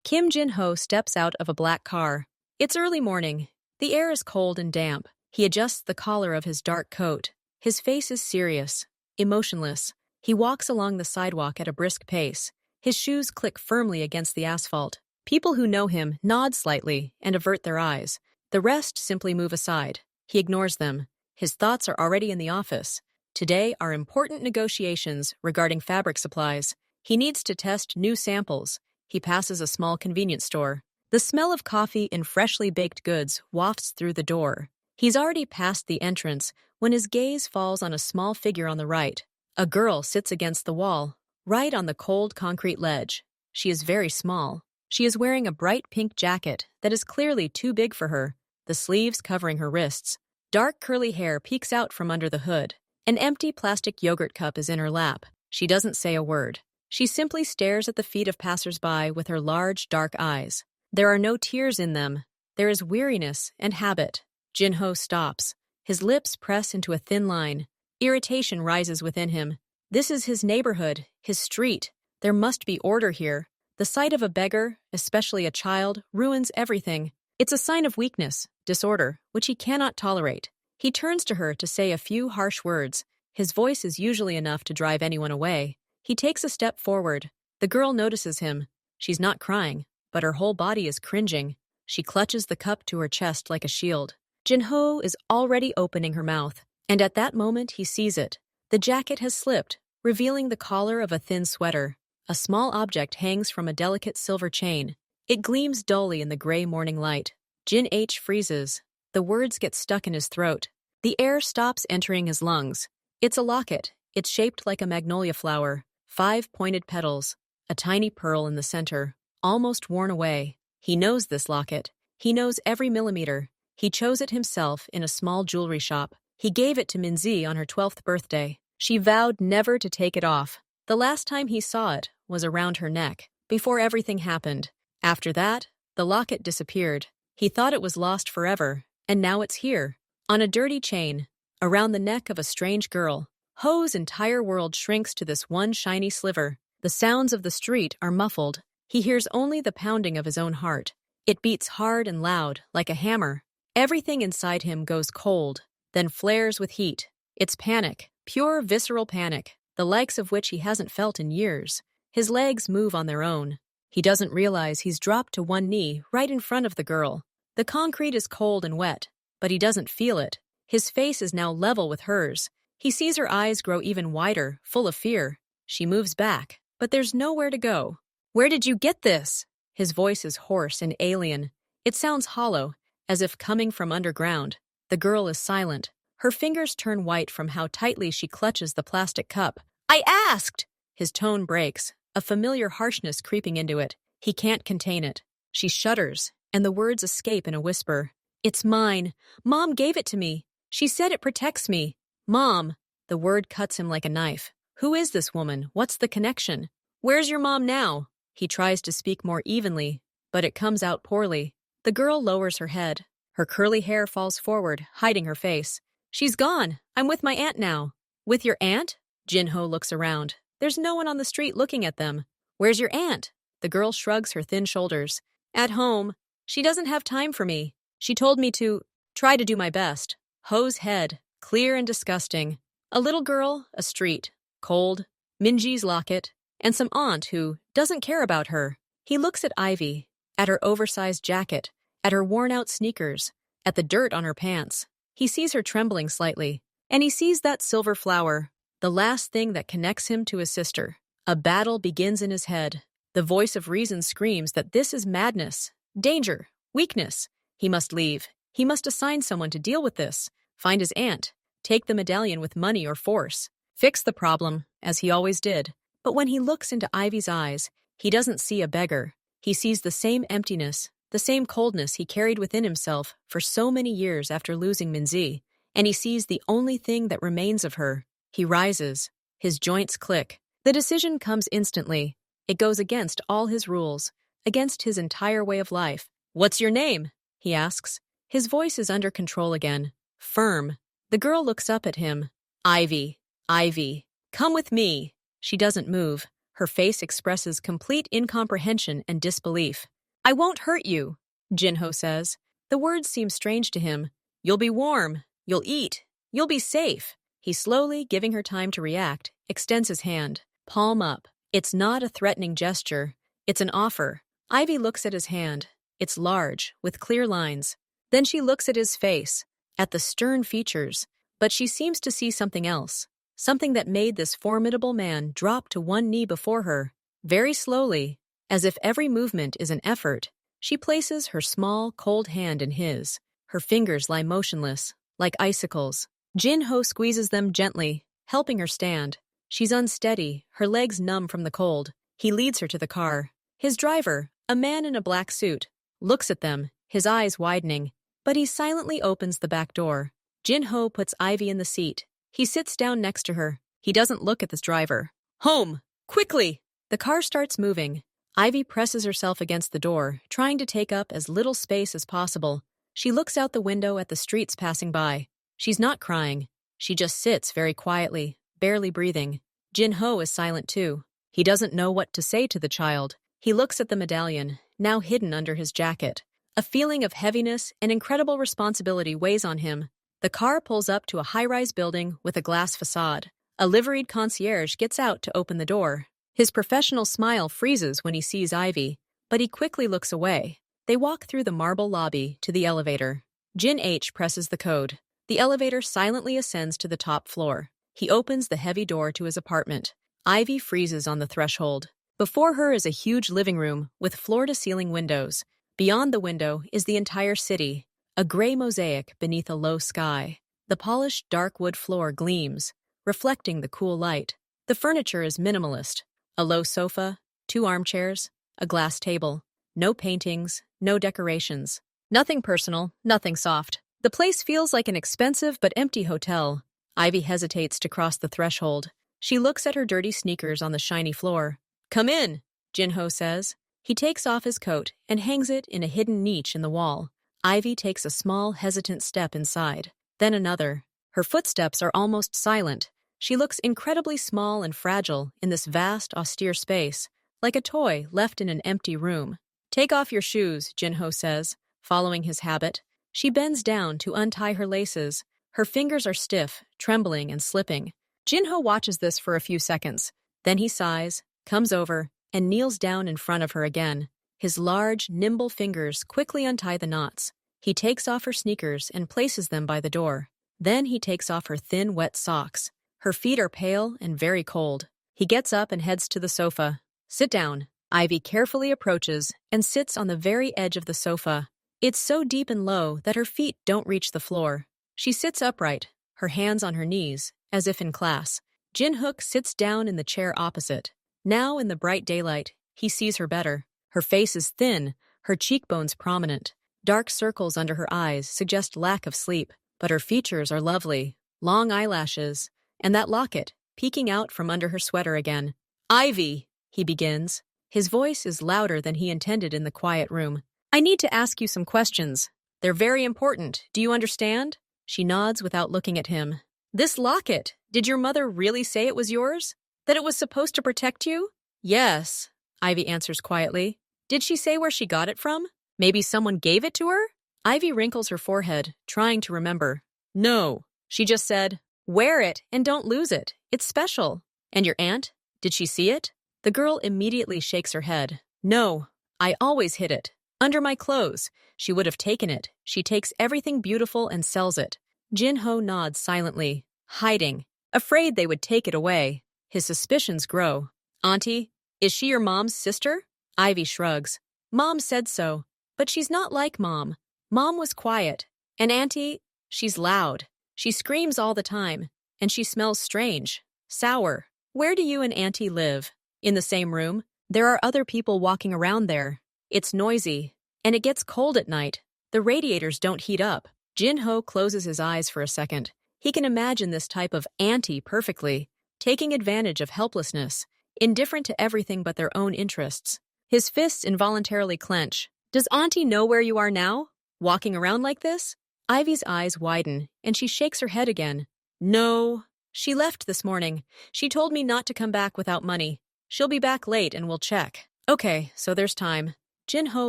Kim Jin-ho steps out of a black car. It's early morning. The air is cold and damp. He adjusts the collar of his dark coat. His face is serious, emotionless. He walks along the sidewalk at a brisk pace. His shoes click firmly against the asphalt. People who know him nod slightly and avert their eyes. The rest simply move aside. He ignores them. His thoughts are already in the office. Today are important negotiations regarding fabric supplies. He needs to test new samples. He passes a small convenience store. The smell of coffee and freshly baked goods wafts through the door. He's already past the entrance when his gaze falls on a small figure on the right. A girl sits against the wall, right on the cold concrete ledge. She is very small. She is wearing a bright pink jacket that is clearly too big for her, the sleeves covering her wrists. Dark curly hair peeks out from under the hood. An empty plastic yogurt cup is in her lap. She doesn't say a word. She simply stares at the feet of passers-by with her large, dark eyes. There are no tears in them. There is weariness and habit. Jin-ho stops. His lips press into a thin line. Irritation rises within him. This is his neighborhood, his street. There must be order here. The sight of a beggar, especially a child, ruins everything. It's a sign of weakness, disorder, which he cannot tolerate. He turns to her to say a few harsh words. His voice is usually enough to drive anyone away. He takes a step forward. The girl notices him. She's not crying, but her whole body is cringing. She clutches the cup to her chest like a shield. Jin-ho is already opening her mouth, and at that moment he sees it. The jacket has slipped, revealing the collar of a thin sweater. A small object hangs from a delicate silver chain. It gleams dully in the gray morning light. Jin-H freezes. The words get stuck in his throat. The air stops entering his lungs. It's a locket. It's shaped like a magnolia flower. 5 pointed petals. A tiny pearl in the center, almost worn away. He knows this locket. He knows every millimeter. He chose it himself in a small jewelry shop. He gave it to Minzi on her 12th birthday. She vowed never to take it off. The last time he saw it was around her neck, before everything happened. After that, the locket disappeared. He thought it was lost forever, and now it's here, on a dirty chain, around the neck of a strange girl. Ho's entire world shrinks to this one shiny sliver. The sounds of the street are muffled. He hears only the pounding of his own heart. It beats hard and loud, like a hammer. Everything inside him goes cold, then flares with heat. It's panic, pure visceral panic, the likes of which he hasn't felt in years. His legs move on their own. He doesn't realize he's dropped to one knee right in front of the girl. The concrete is cold and wet, but he doesn't feel it. His face is now level with hers. He sees her eyes grow even wider, full of fear. She moves back, but there's nowhere to go. "Where did you get this?" His voice is hoarse and alien. It sounds hollow, as if coming from underground. The girl is silent. Her fingers turn white from how tightly she clutches the plastic cup. "I asked!" His tone breaks, a familiar harshness creeping into it. He can't contain it. She shudders, and the words escape in a whisper. "It's mine. Mom gave it to me. She said it protects me. Mom!" The word cuts him like a knife. Who is this woman? What's the connection? "Where's your mom now?" He tries to speak more evenly, but it comes out poorly. The girl lowers her head. Her curly hair falls forward, hiding her face. "She's gone. I'm with my aunt now." "With your aunt?" Jin-ho looks around. There's no one on the street looking at them. "Where's your aunt?" The girl shrugs her thin shoulders. "At home. She doesn't have time for me. She told me to try to do my best." Ho's head, clear and disgusting. A little girl, a street, cold, Minji's locket, and some aunt who doesn't care about her. He looks at Ivy, at her oversized jacket, at her worn-out sneakers, at the dirt on her pants. He sees her trembling slightly, and he sees that silver flower, the last thing that connects him to his sister. A battle begins in his head. The voice of reason screams that this is madness, danger, weakness. He must leave. He must assign someone to deal with this, find his aunt, take the medallion with money or force, fix the problem, as he always did. But when he looks into Ivy's eyes, he doesn't see a beggar. He sees the same emptiness, the same coldness he carried within himself for so many years after losing Minzi, and he sees the only thing that remains of her. He rises. His joints click. The decision comes instantly. It goes against all his rules, against his entire way of life. "What's your name?" he asks. His voice is under control again, firm. The girl looks up at him. "Ivy, Ivy, come with me." She doesn't move. Her face expresses complete incomprehension and disbelief. I won't hurt you, Jinho says. The words seem strange to him. You'll be warm. You'll eat. You'll be safe. He slowly, giving her time to react, extends his hand, palm up. It's not a threatening gesture. It's an offer. Ivy looks at his hand. It's large, with clear lines. Then she looks at his face, at the stern features, but she seems to see something else, something that made this formidable man drop to one knee before her. Very slowly, as if every movement is an effort, she places her small, cold hand in his. Her fingers lie motionless, like icicles. Jinho squeezes them gently, helping her stand. She's unsteady, her legs numb from the cold. He leads her to the car. His driver, a man in a black suit, looks at them, his eyes widening, but he silently opens the back door. Jinho puts Ivy in the seat. He sits down next to her. He doesn't look at this driver. Home! Quickly! The car starts moving. Ivy presses herself against the door, trying to take up as little space as possible. She looks out the window at the streets passing by. She's not crying. She just sits very quietly, barely breathing. Jinho is silent too. He doesn't know what to say to the child. He looks at the medallion, now hidden under his jacket. A feeling of heaviness and incredible responsibility weighs on him. The car pulls up to a high-rise building with a glass facade. A liveried concierge gets out to open the door. His professional smile freezes when he sees Ivy, but he quickly looks away. They walk through the marble lobby to the elevator. Jin H presses the code. The elevator silently ascends to the top floor. He opens the heavy door to his apartment. Ivy freezes on the threshold. Before her is a huge living room with floor-to-ceiling windows. Beyond the window is the entire city, a gray mosaic beneath a low sky. The polished dark wood floor gleams, reflecting the cool light. The furniture is minimalist. A low sofa, 2 armchairs, a glass table. No paintings, no decorations. Nothing personal, nothing soft. The place feels like an expensive but empty hotel. Ivy hesitates to cross the threshold. She looks at her dirty sneakers on the shiny floor. Come in, Jinho says. He takes off his coat and hangs it in a hidden niche in the wall. Ivy takes a small, hesitant step inside, then another. Her footsteps are almost silent. She looks incredibly small and fragile in this vast, austere space, like a toy left in an empty room. Take off your shoes, Jinho says, following his habit. She bends down to untie her laces. Her fingers are stiff, trembling and slipping. Jinho watches this for a few seconds. Then he sighs, comes over, and kneels down in front of her again. His large, nimble fingers quickly untie the knots. He takes off her sneakers and places them by the door. Then he takes off her thin, wet socks. Her feet are pale and very cold. He gets up and heads to the sofa. Sit down. Ivy carefully approaches and sits on the very edge of the sofa. It's so deep and low that her feet don't reach the floor. She sits upright, her hands on her knees, as if in class. Jinhook sits down in the chair opposite. Now, in the bright daylight, he sees her better. Her face is thin, her cheekbones prominent. Dark circles under her eyes suggest lack of sleep, but her features are lovely. Long eyelashes, and that locket, peeking out from under her sweater again. Ivy, he begins. His voice is louder than he intended in the quiet room. I need to ask you some questions. They're very important. Do you understand? She nods without looking at him. This locket, did your mother really say it was yours? That it was supposed to protect you? Yes, Ivy answers quietly. Did she say where she got it from? Maybe someone gave it to her? Ivy wrinkles her forehead, trying to remember. No, she just said, wear it and don't lose it. It's special. And your aunt? Did she see it? The girl immediately shakes her head. No, I always hid it. Under my clothes. She would have taken it. She takes everything beautiful and sells it. Jinho nods silently, hiding, afraid they would take it away. His suspicions grow. Auntie, is she your mom's sister? Ivy shrugs. Mom said so, but she's not like Mom. Mom was quiet, and Auntie, she's loud. She screams all the time, and she smells strange, sour. Where do you and Auntie live? In the same room? There are other people walking around there. It's noisy, and it gets cold at night. The radiators don't heat up. Jinho closes his eyes for a second. He can imagine this type of auntie perfectly, taking advantage of helplessness, indifferent to everything but their own interests. His fists involuntarily clench. Does Auntie know where you are now? Walking around like this? Ivy's eyes widen, and she shakes her head again. No. She left this morning. She told me not to come back without money. She'll be back late and we'll check. Okay, so there's time. Jin-ho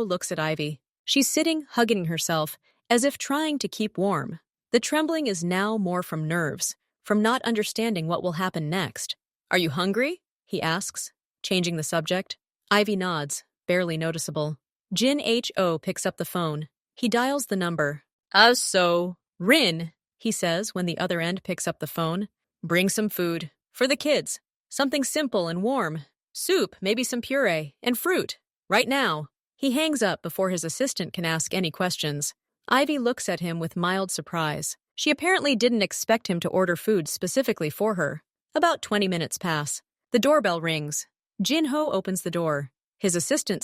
looks at Ivy. She's sitting, hugging herself, as if trying to keep warm. The trembling is now more from nerves, from not understanding what will happen next. Are you hungry? He asks, changing the subject. Ivy nods, barely noticeable. Jin-ho picks up the phone. He dials the number. Rin, he says when the other end picks up the phone. Bring some food. For the kids. Something simple and warm. Soup, maybe some puree, and fruit. Right now. He hangs up before his assistant can ask any questions. Ivy looks at him with mild surprise. She apparently didn't expect him to order food specifically for her. About 20 minutes pass. The doorbell rings. Jin-ho opens the door. His assistant,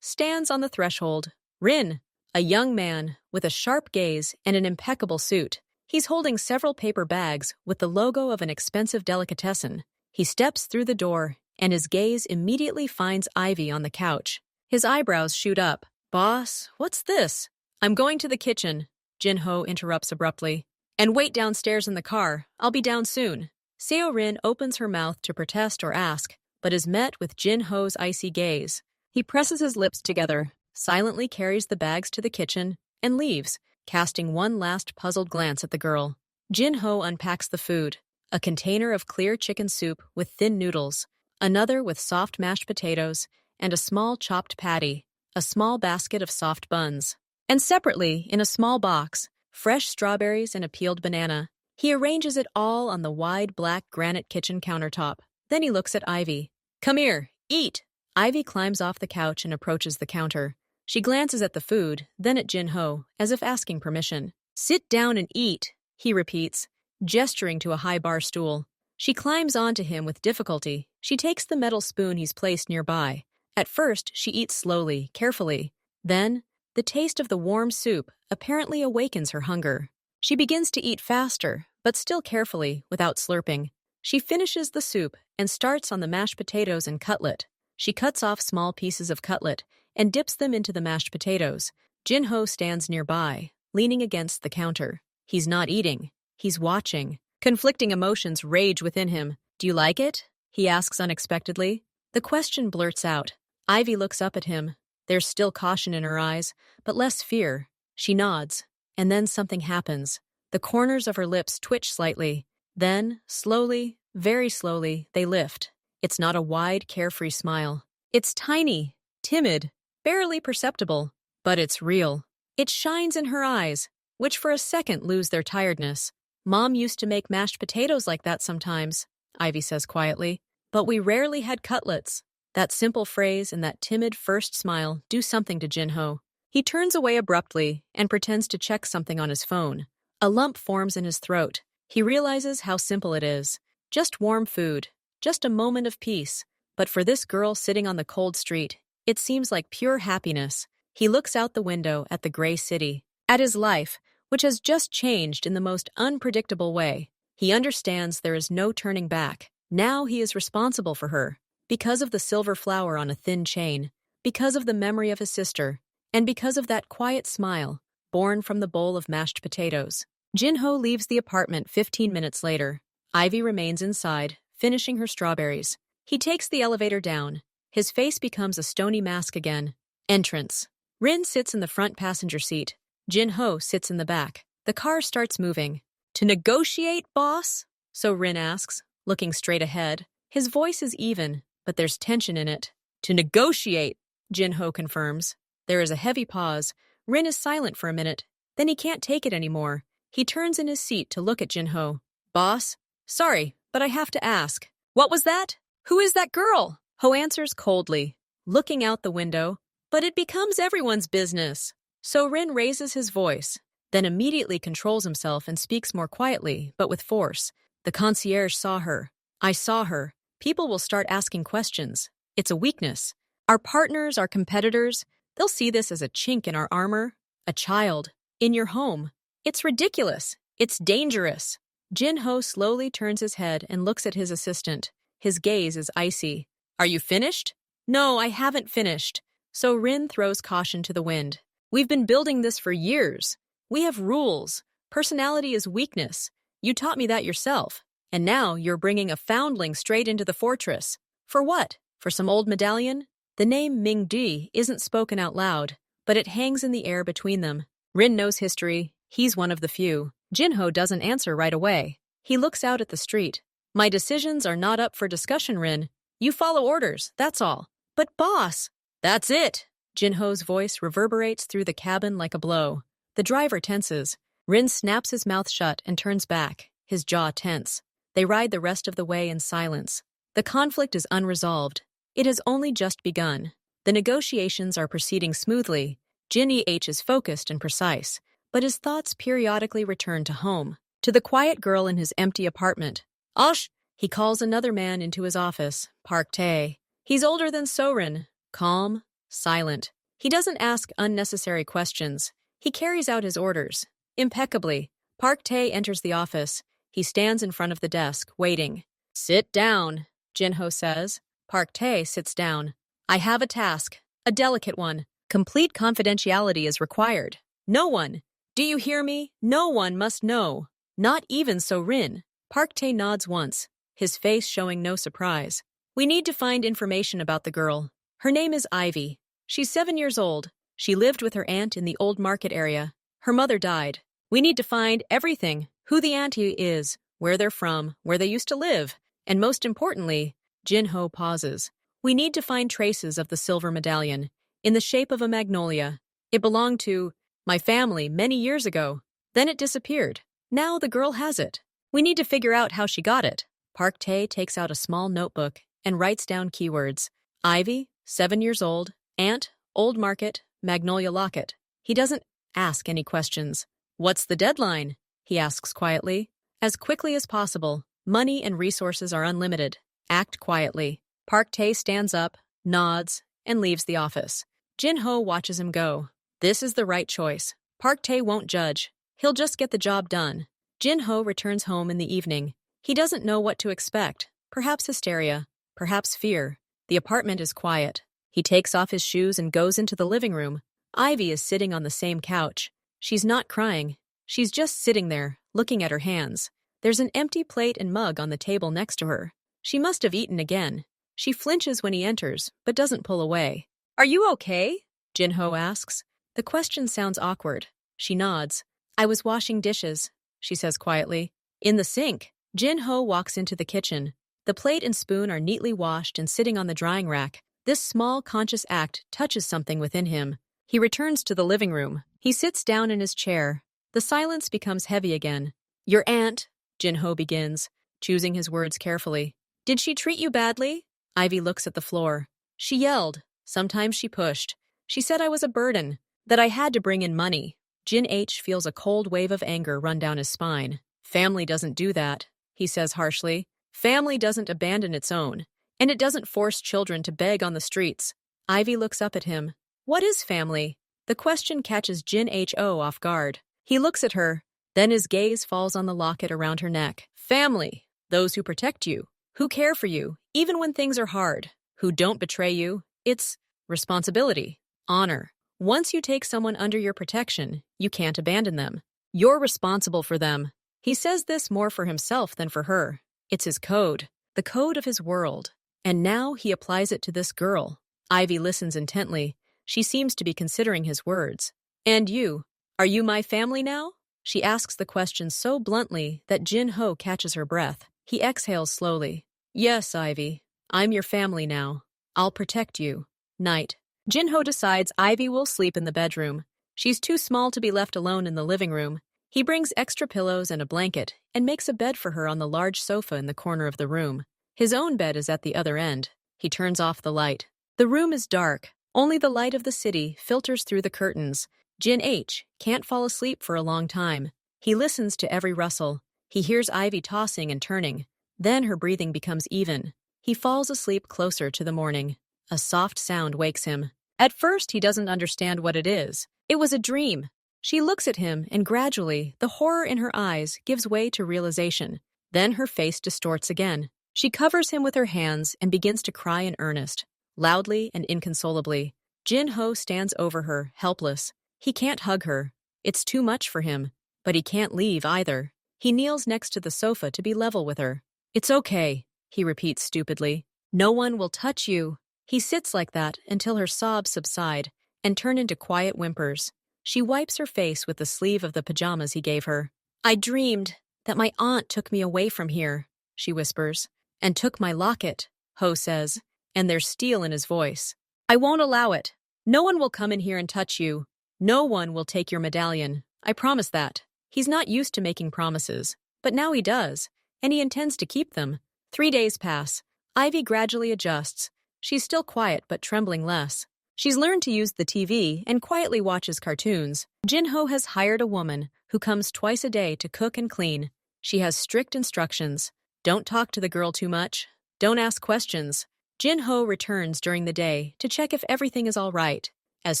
stands on the threshold. Rin, a young man with a sharp gaze and an impeccable suit. He's holding several paper bags with the logo of an expensive delicatessen. He steps through the door, and his gaze immediately finds Ivy on the couch. His eyebrows shoot up. Boss, what's this? I'm going to the kitchen, Jin-ho interrupts abruptly. And wait downstairs in the car. I'll be down soon. Seo-rin opens her mouth to protest or ask, but is met with Jin-ho's icy gaze. He presses his lips together, silently carries the bags to the kitchen, and leaves, casting one last puzzled glance at the girl. Jin-ho unpacks the food, a container of clear chicken soup with thin noodles, another with soft mashed potatoes, and a small chopped patty, a small basket of soft buns. And separately, in a small box, fresh strawberries and a peeled banana. He arranges it all on the wide black granite kitchen countertop. Then he looks at Ivy. Come here, eat. Ivy climbs off the couch and approaches the counter. She glances at the food, then at Jin-ho, as if asking permission. Sit down and eat, he repeats, gesturing to a high bar stool. She climbs onto him with difficulty. She takes the metal spoon he's placed nearby. At first, she eats slowly, carefully. Then, the taste of the warm soup apparently awakens her hunger. She begins to eat faster, but still carefully, without slurping. She finishes the soup and starts on the mashed potatoes and cutlet. She cuts off small pieces of cutlet and dips them into the mashed potatoes. Jin-ho stands nearby, leaning against the counter. He's not eating. He's watching. Conflicting emotions rage within him. Do you like it? He asks unexpectedly. The question blurts out. Ivy looks up at him. There's still caution in her eyes, but less fear. She nods, and then something happens. The corners of her lips twitch slightly. Then, slowly, very slowly, they lift. It's not a wide, carefree smile. It's tiny, timid, barely perceptible, but it's real. It shines in her eyes, which for a second lose their tiredness. Mom used to make mashed potatoes like that sometimes, Ivy says quietly, but we rarely had cutlets. That simple phrase and that timid first smile do something to Jin-ho. He turns away abruptly and pretends to check something on his phone. A lump forms in his throat. He realizes how simple it is. Just warm food. Just a moment of peace. But for this girl sitting on the cold street, it seems like pure happiness. He looks out the window at the gray city, at his life, which has just changed in the most unpredictable way. He understands there is no turning back. Now he is responsible for her. Because of the silver flower on a thin chain, because of the memory of his sister, and because of that quiet smile, born from the bowl of mashed potatoes. Jin-ho leaves the apartment 15 minutes later. Ivy remains inside, finishing her strawberries. He takes the elevator down. His face becomes a stony mask again. Entrance. Rin sits in the front passenger seat. Jin-ho sits in the back. The car starts moving. To negotiate, boss? So Rin asks, looking straight ahead. His voice is even, but there's tension in it. To negotiate, Jin-ho confirms. There is a heavy pause. Rin is silent for a minute. Then he can't take it anymore. He turns in his seat to look at Jin-ho. Boss? Sorry, but I have to ask. What was that? Who is that girl? Ho answers coldly, looking out the window. But it becomes everyone's business. So Rin raises his voice, then immediately controls himself and speaks more quietly, but with force. The concierge saw her. I saw her. People will start asking questions. It's a weakness. Our partners, our competitors, they'll see this as a chink in our armor. A child. In your home. It's ridiculous. It's dangerous. Jin-ho slowly turns his head and looks at his assistant. His gaze is icy. Are you finished? No, I haven't finished. So Rin throws caution to the wind. We've been building this for years. We have rules. Personality is weakness. You taught me that yourself. And now you're bringing a foundling straight into the fortress. For what? For some old medallion? The name Ming-di isn't spoken out loud, but it hangs in the air between them. Rin knows history. He's one of the few. Jinho doesn't answer right away. He looks out at the street. My decisions are not up for discussion, Rin. You follow orders, that's all. But boss! That's it! Jinho's voice reverberates through the cabin like a blow. The driver tenses. Rin snaps his mouth shut and turns back, his jaw tense. They ride the rest of the way in silence. The conflict is unresolved. It has only just begun. The negotiations are proceeding smoothly. Jin H is focused and precise, but his thoughts periodically return to home, to the quiet girl in his empty apartment. Osh! He calls another man into his office, Park Tae. He's older than Sorin, calm, silent. He doesn't ask unnecessary questions. He carries out his orders, impeccably. Park Tae enters the office. He stands in front of the desk, waiting. Sit down, Jinho says. Park Tae sits down. I have a task, a delicate one. Complete confidentiality is required. No one, do you hear me? No one must know. Not even Sorin. Park Tae nods once, his face showing no surprise. We need to find information about the girl. Her name is Ivy. She's 7 years old. She lived with her aunt in the old market area. Her mother died. We need to find everything, who the auntie is, where they're from, where they used to live, and most importantly, Jinho pauses. We need to find traces of the silver medallion, in the shape of a magnolia. It belonged to my family many years ago. Then it disappeared. Now the girl has it. We need to figure out how she got it. Park Tae takes out a small notebook and writes down keywords. Ivy, 7 years old, aunt, old market, magnolia locket. He doesn't ask any questions. What's the deadline? He asks quietly. As quickly as possible. Money and resources are unlimited. Act quietly. Park Tae stands up, nods, and leaves the office. Jinho watches him go. This is the right choice. Park Tae won't judge. He'll just get the job done. Jinho returns home in the evening. He doesn't know what to expect. Perhaps hysteria. Perhaps fear. The apartment is quiet. He takes off his shoes and goes into the living room. Ivy is sitting on the same couch. She's not crying. She's just sitting there, looking at her hands. There's an empty plate and mug on the table next to her. She must have eaten again. She flinches when he enters, but doesn't pull away. Are you okay? Jinho asks. The question sounds awkward. She nods. I was washing dishes, she says quietly. In the sink. Jinho walks into the kitchen. The plate and spoon are neatly washed and sitting on the drying rack. This small, conscious act touches something within him. He returns to the living room. He sits down in his chair. The silence becomes heavy again. Your aunt, Jinho begins, choosing his words carefully. Did she treat you badly? Ivy looks at the floor. She yelled. Sometimes she pushed. She said I was a burden, that I had to bring in money. Jin H feels a cold wave of anger run down his spine. Family doesn't do that, he says harshly. Family doesn't abandon its own, and it doesn't force children to beg on the streets. Ivy looks up at him. What is family? The question catches Jin Ho off guard. He looks at her, then his gaze falls on the locket around her neck. Family, those who protect you, who care for you, even when things are hard, who don't betray you. It's responsibility, honor. Once you take someone under your protection, you can't abandon them. You're responsible for them. He says this more for himself than for her. It's his code, the code of his world. And now he applies it to this girl. Ivy listens intently. She seems to be considering his words. And you, are you my family now? She asks the question so bluntly that Jinho catches her breath. He exhales slowly. Yes, Ivy, I'm your family now. I'll protect you. Night. Jinho decides Ivy will sleep in the bedroom. She's too small to be left alone in the living room. He brings extra pillows and a blanket and makes a bed for her on the large sofa in the corner of the room. His own bed is at the other end. He turns off the light. The room is dark. Only the light of the city filters through the curtains. Jin H can't fall asleep for a long time. He listens to every rustle. He hears Ivy tossing and turning. Then her breathing becomes even. He falls asleep closer to the morning. A soft sound wakes him. At first, he doesn't understand what it is. It was a dream. She looks at him, and gradually, the horror in her eyes gives way to realization. Then her face distorts again. She covers him with her hands and begins to cry in earnest, loudly and inconsolably. Jinho stands over her, helpless. He can't hug her. It's too much for him. But he can't leave either. He kneels next to the sofa to be level with her. It's okay, he repeats stupidly. No one will touch you. He sits like that until her sobs subside and turn into quiet whimpers. She wipes her face with the sleeve of the pajamas he gave her. I dreamed that my aunt took me away from here, she whispers, and took my locket, Ho says, and there's steel in his voice. I won't allow it. No one will come in here and touch you. No one will take your medallion. I promise that. He's not used to making promises, but now he does, and he intends to keep them. 3 days pass. Ivy gradually adjusts. She's still quiet but trembling less. She's learned to use the TV and quietly watches cartoons. Jinho has hired a woman who comes twice a day to cook and clean. She has strict instructions. Don't talk to the girl too much. Don't ask questions. Jinho returns during the day to check if everything is all right. As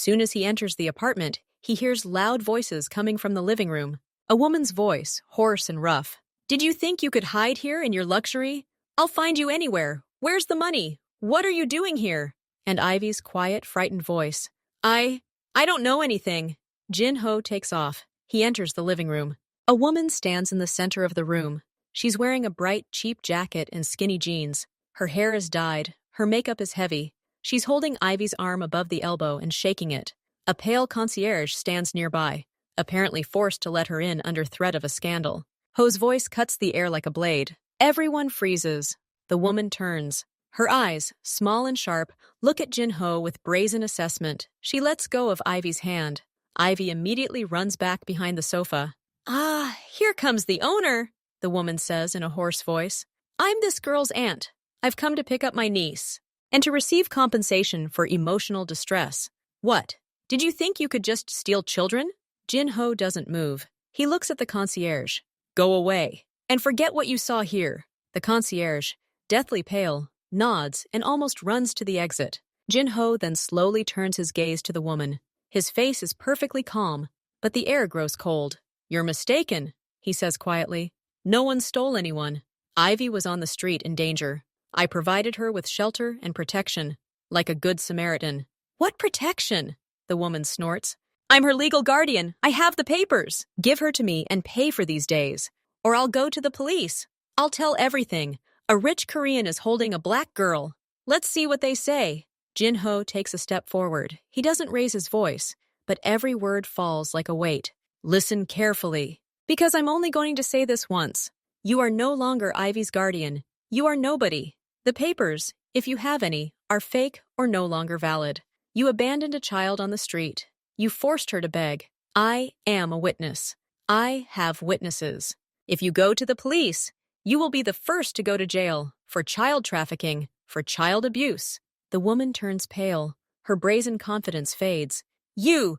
soon as he enters the apartment, he hears loud voices coming from the living room. A woman's voice, hoarse and rough. Did you think you could hide here in your luxury? I'll find you anywhere. Where's the money? What are you doing here? And Ivy's quiet, frightened voice. I don't know anything. Jinho takes off. He enters the living room. A woman stands in the center of the room. She's wearing a bright, cheap jacket and skinny jeans. Her hair is dyed. Her makeup is heavy. She's holding Ivy's arm above the elbow and shaking it. A pale concierge stands nearby, apparently forced to let her in under threat of a scandal. Ho's voice cuts the air like a blade. Everyone freezes. The woman turns. Her eyes, small and sharp, look at Jinho with brazen assessment. She lets go of Ivy's hand. Ivy immediately runs back behind the sofa. Ah, here comes the owner, the woman says in a hoarse voice. I'm this girl's aunt. I've come to pick up my niece. And to receive compensation for emotional distress. What? Did you think you could just steal children? Jinho doesn't move. He looks at the concierge. Go away. And forget what you saw here. The concierge, deathly pale, nods and almost runs to the exit. Jinho then slowly turns his gaze to the woman. His face is perfectly calm, but the air grows cold. You're mistaken, he says quietly. No one stole anyone. Ivy was on the street in danger. I provided her with shelter and protection, like a good Samaritan. What protection? The woman snorts. I'm her legal guardian. I have the papers. Give her to me and pay for these days. Or I'll go to the police. I'll tell everything. A rich Korean is holding a black girl. Let's see what they say. Jinho takes a step forward. He doesn't raise his voice, but every word falls like a weight. Listen carefully, because I'm only going to say this once. You are no longer Ivy's guardian. You are nobody. The papers, if you have any, are fake or no longer valid. You abandoned a child on the street. You forced her to beg. I am a witness. I have witnesses. If you go to the police, you will be the first to go to jail for child trafficking, for child abuse. The woman turns pale. Her brazen confidence fades. You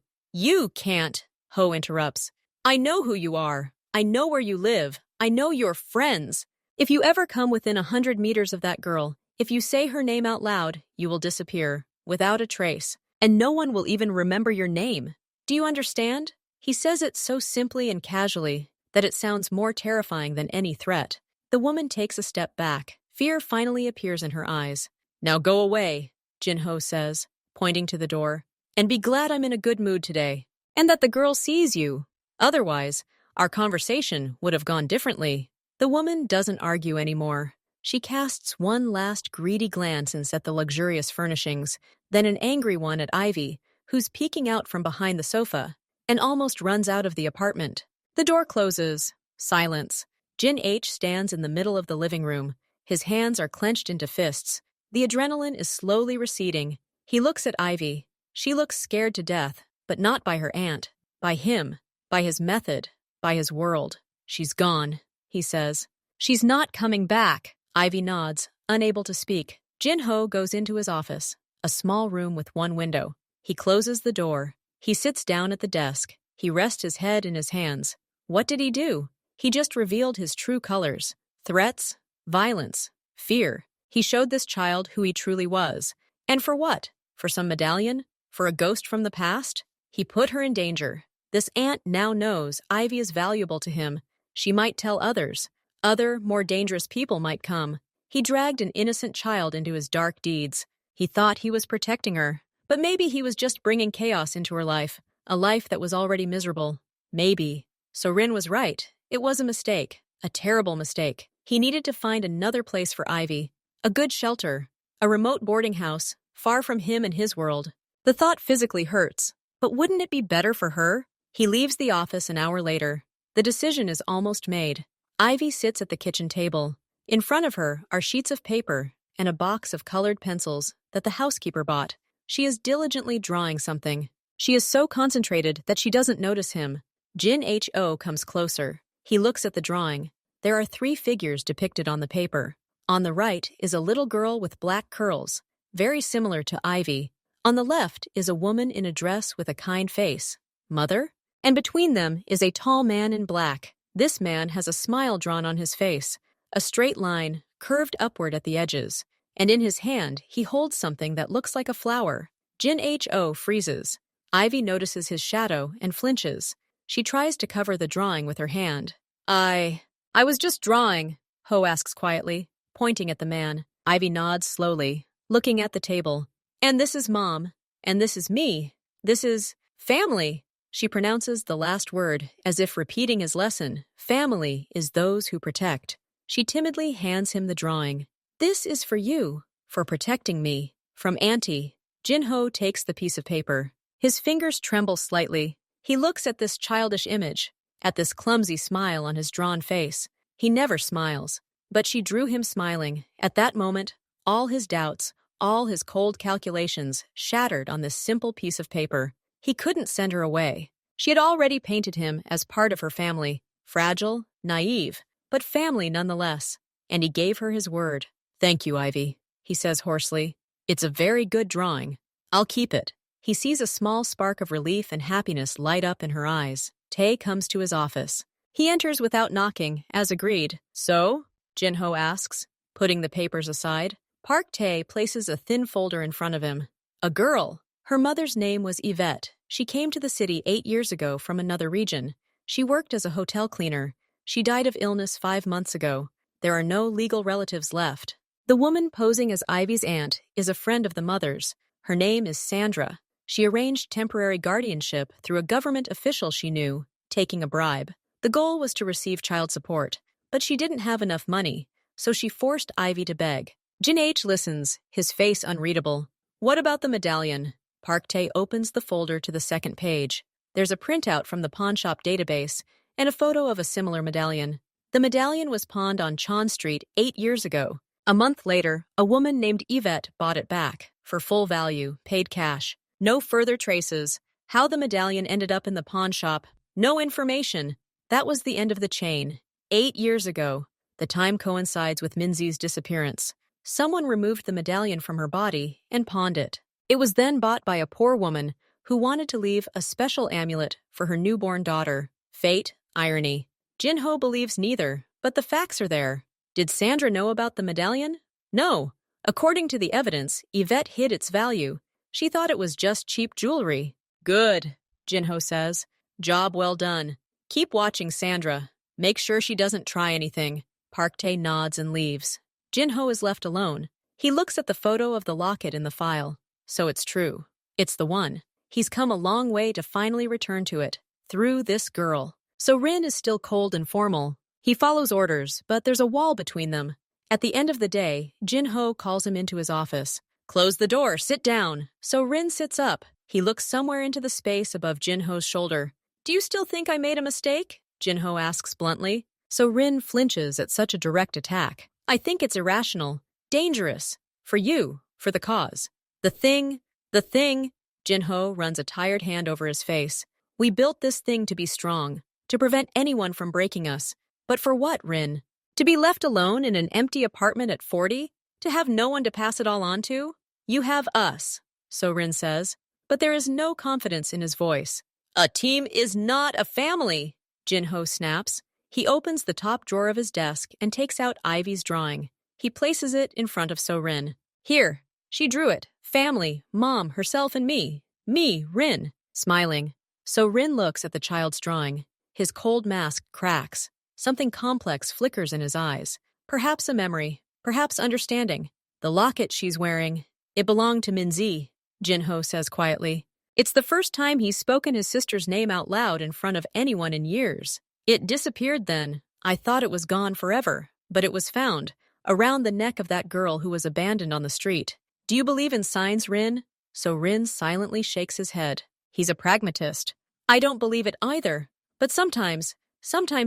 can't, Ho interrupts. I know who you are. I know where you live. I know your friends. If you ever come within 100 meters of that girl, if you say her name out loud, you will disappear, without a trace, and no one will even remember your name. Do you understand? He says it so simply and casually that it sounds more terrifying than any threat. The woman takes a step back. Fear finally appears in her eyes. Now go away, Jinho says, pointing to the door, and be glad I'm in a good mood today, and that the girl sees you. Otherwise, our conversation would have gone differently. The woman doesn't argue anymore. She casts one last greedy glance at the luxurious furnishings, then an angry one at Ivy, who's peeking out from behind the sofa, and almost runs out of the apartment. The door closes. Silence. Jin H stands in the middle of the living room. His hands are clenched into fists. The adrenaline is slowly receding. He looks at Ivy. She looks scared to death, but not by her aunt. By him. By his method. By his world. She's gone, he says. She's not coming back. Ivy nods, unable to speak. Jinho goes into his office, a small room with one window. He closes the door. He sits down at the desk. He rests his head in his hands. What did he do? He just revealed his true colors. Threats, violence, fear. He showed this child who he truly was. And for what? For some medallion? For a ghost from the past? He put her in danger. This aunt now knows Ivy is valuable to him. She might tell others. Other, more dangerous people might come. He dragged an innocent child into his dark deeds. He thought he was protecting her. But maybe he was just bringing chaos into her life, a life that was already miserable. Maybe. So Rin was right. It was a mistake. A terrible mistake. He needed to find another place for Ivy. A good shelter. A remote boarding house, far from him and his world. The thought physically hurts. But wouldn't it be better for her? He leaves the office an hour later. The decision is almost made. Ivy sits at the kitchen table. In front of her are sheets of paper and a box of colored pencils that the housekeeper bought. She is diligently drawing something. She is so concentrated that she doesn't notice him. Jin Ho comes closer. He looks at the drawing. There are 3 figures depicted on the paper. On the right is a little girl with black curls, very similar to Ivy. On the left is a woman in a dress with a kind face. Mother? And between them is a tall man in black. This man has a smile drawn on his face, a straight line, curved upward at the edges, and in his hand he holds something that looks like a flower. Jin Ho freezes. Ivy notices his shadow and flinches. She tries to cover the drawing with her hand. I was just drawing, Ho asks quietly, pointing at the man. Ivy nods slowly, looking at the table. And this is Mom. And this is me. This is family. She pronounces the last word as if repeating his lesson. Family is those who protect. She timidly hands him the drawing. This is for you, for protecting me. From Auntie. Jin-ho takes the piece of paper. His fingers tremble slightly. He looks at this childish image, at this clumsy smile on his drawn face. He never smiles. But she drew him smiling. At that moment, all his doubts, all his cold calculations shattered on this simple piece of paper. He couldn't send her away. She had already painted him as part of her family, fragile, naive, but family nonetheless. And he gave her his word. Thank you, Ivy, he says hoarsely. It's a very good drawing. I'll keep it. He sees a small spark of relief and happiness light up in her eyes. Tae comes to his office. He enters without knocking, as agreed. So? Jin-ho asks, putting the papers aside. Park Tae places a thin folder in front of him. A girl. Her mother's name was Yvette. She came to the city 8 years ago from another region. She worked as a hotel cleaner. She died of illness 5 months ago. There are no legal relatives left. The woman posing as Ivy's aunt is a friend of the mother's. Her name is Sandra. She arranged temporary guardianship through a government official she knew, taking a bribe. The goal was to receive child support, but she didn't have enough money, so she forced Ivy to beg. Jin H listens, his face unreadable. What about the medallion? Park Tae opens the folder to the second page. There's a printout from the pawnshop database and a photo of a similar medallion. The medallion was pawned on Chon Street 8 years ago. A month later, a woman named Yvette bought it back, for full value, paid cash. No further traces. How the medallion ended up in the pawnshop, no information. That was the end of the chain. 8 years ago. The time coincides with Minzi's disappearance. Someone removed the medallion from her body and pawned it. It was then bought by a poor woman who wanted to leave a special amulet for her newborn daughter. Fate, irony. Jin-ho believes neither, but the facts are there. Did Sandra know about the medallion? No. According to the evidence, Yvette hid its value. She thought it was just cheap jewelry. Good, Jin-ho says. Job well done. Keep watching Sandra. Make sure she doesn't try anything. Park Tae nods and leaves. Jin-ho is left alone. He looks at the photo of the locket in the file. So it's true. It's the one. He's come a long way to finally return to it. Through this girl. So Rin is still cold and formal. He follows orders, but there's a wall between them. At the end of the day, Jin-ho calls him into his office. Close the door, sit down. So Rin sits up. He looks somewhere into the space above Jin-ho's shoulder. Do you still think I made a mistake? Jin-ho asks bluntly. So Rin flinches at such a direct attack. I think it's irrational. Dangerous. For you. For the cause. The thing. Jin-ho runs a tired hand over his face. We built this thing to be strong. To prevent anyone from breaking us. But for what, Rin? To be left alone in an empty apartment at 40? To have no one to pass it all on to? You have us, so Rin says. But there is no confidence in his voice. A team is not a family, Jin-ho snaps. He opens the top drawer of his desk and takes out Ivy's drawing. He places it in front of So-rin. Here, she drew it. Family, Mom, herself, and me. Me, Rin, smiling. So-rin looks at the child's drawing. His cold mask cracks. Something complex flickers in his eyes. Perhaps a memory, perhaps understanding. The locket she's wearing, it belonged to Minzi, Jin-ho says quietly. It's the first time he's spoken his sister's name out loud in front of anyone in years. It disappeared then. I thought it was gone forever, but it was found. around the neck of that girl who was abandoned on the street. Do you believe in signs, Rin? So Rin silently shakes his head. He's a pragmatist. I don't believe it either. But sometimes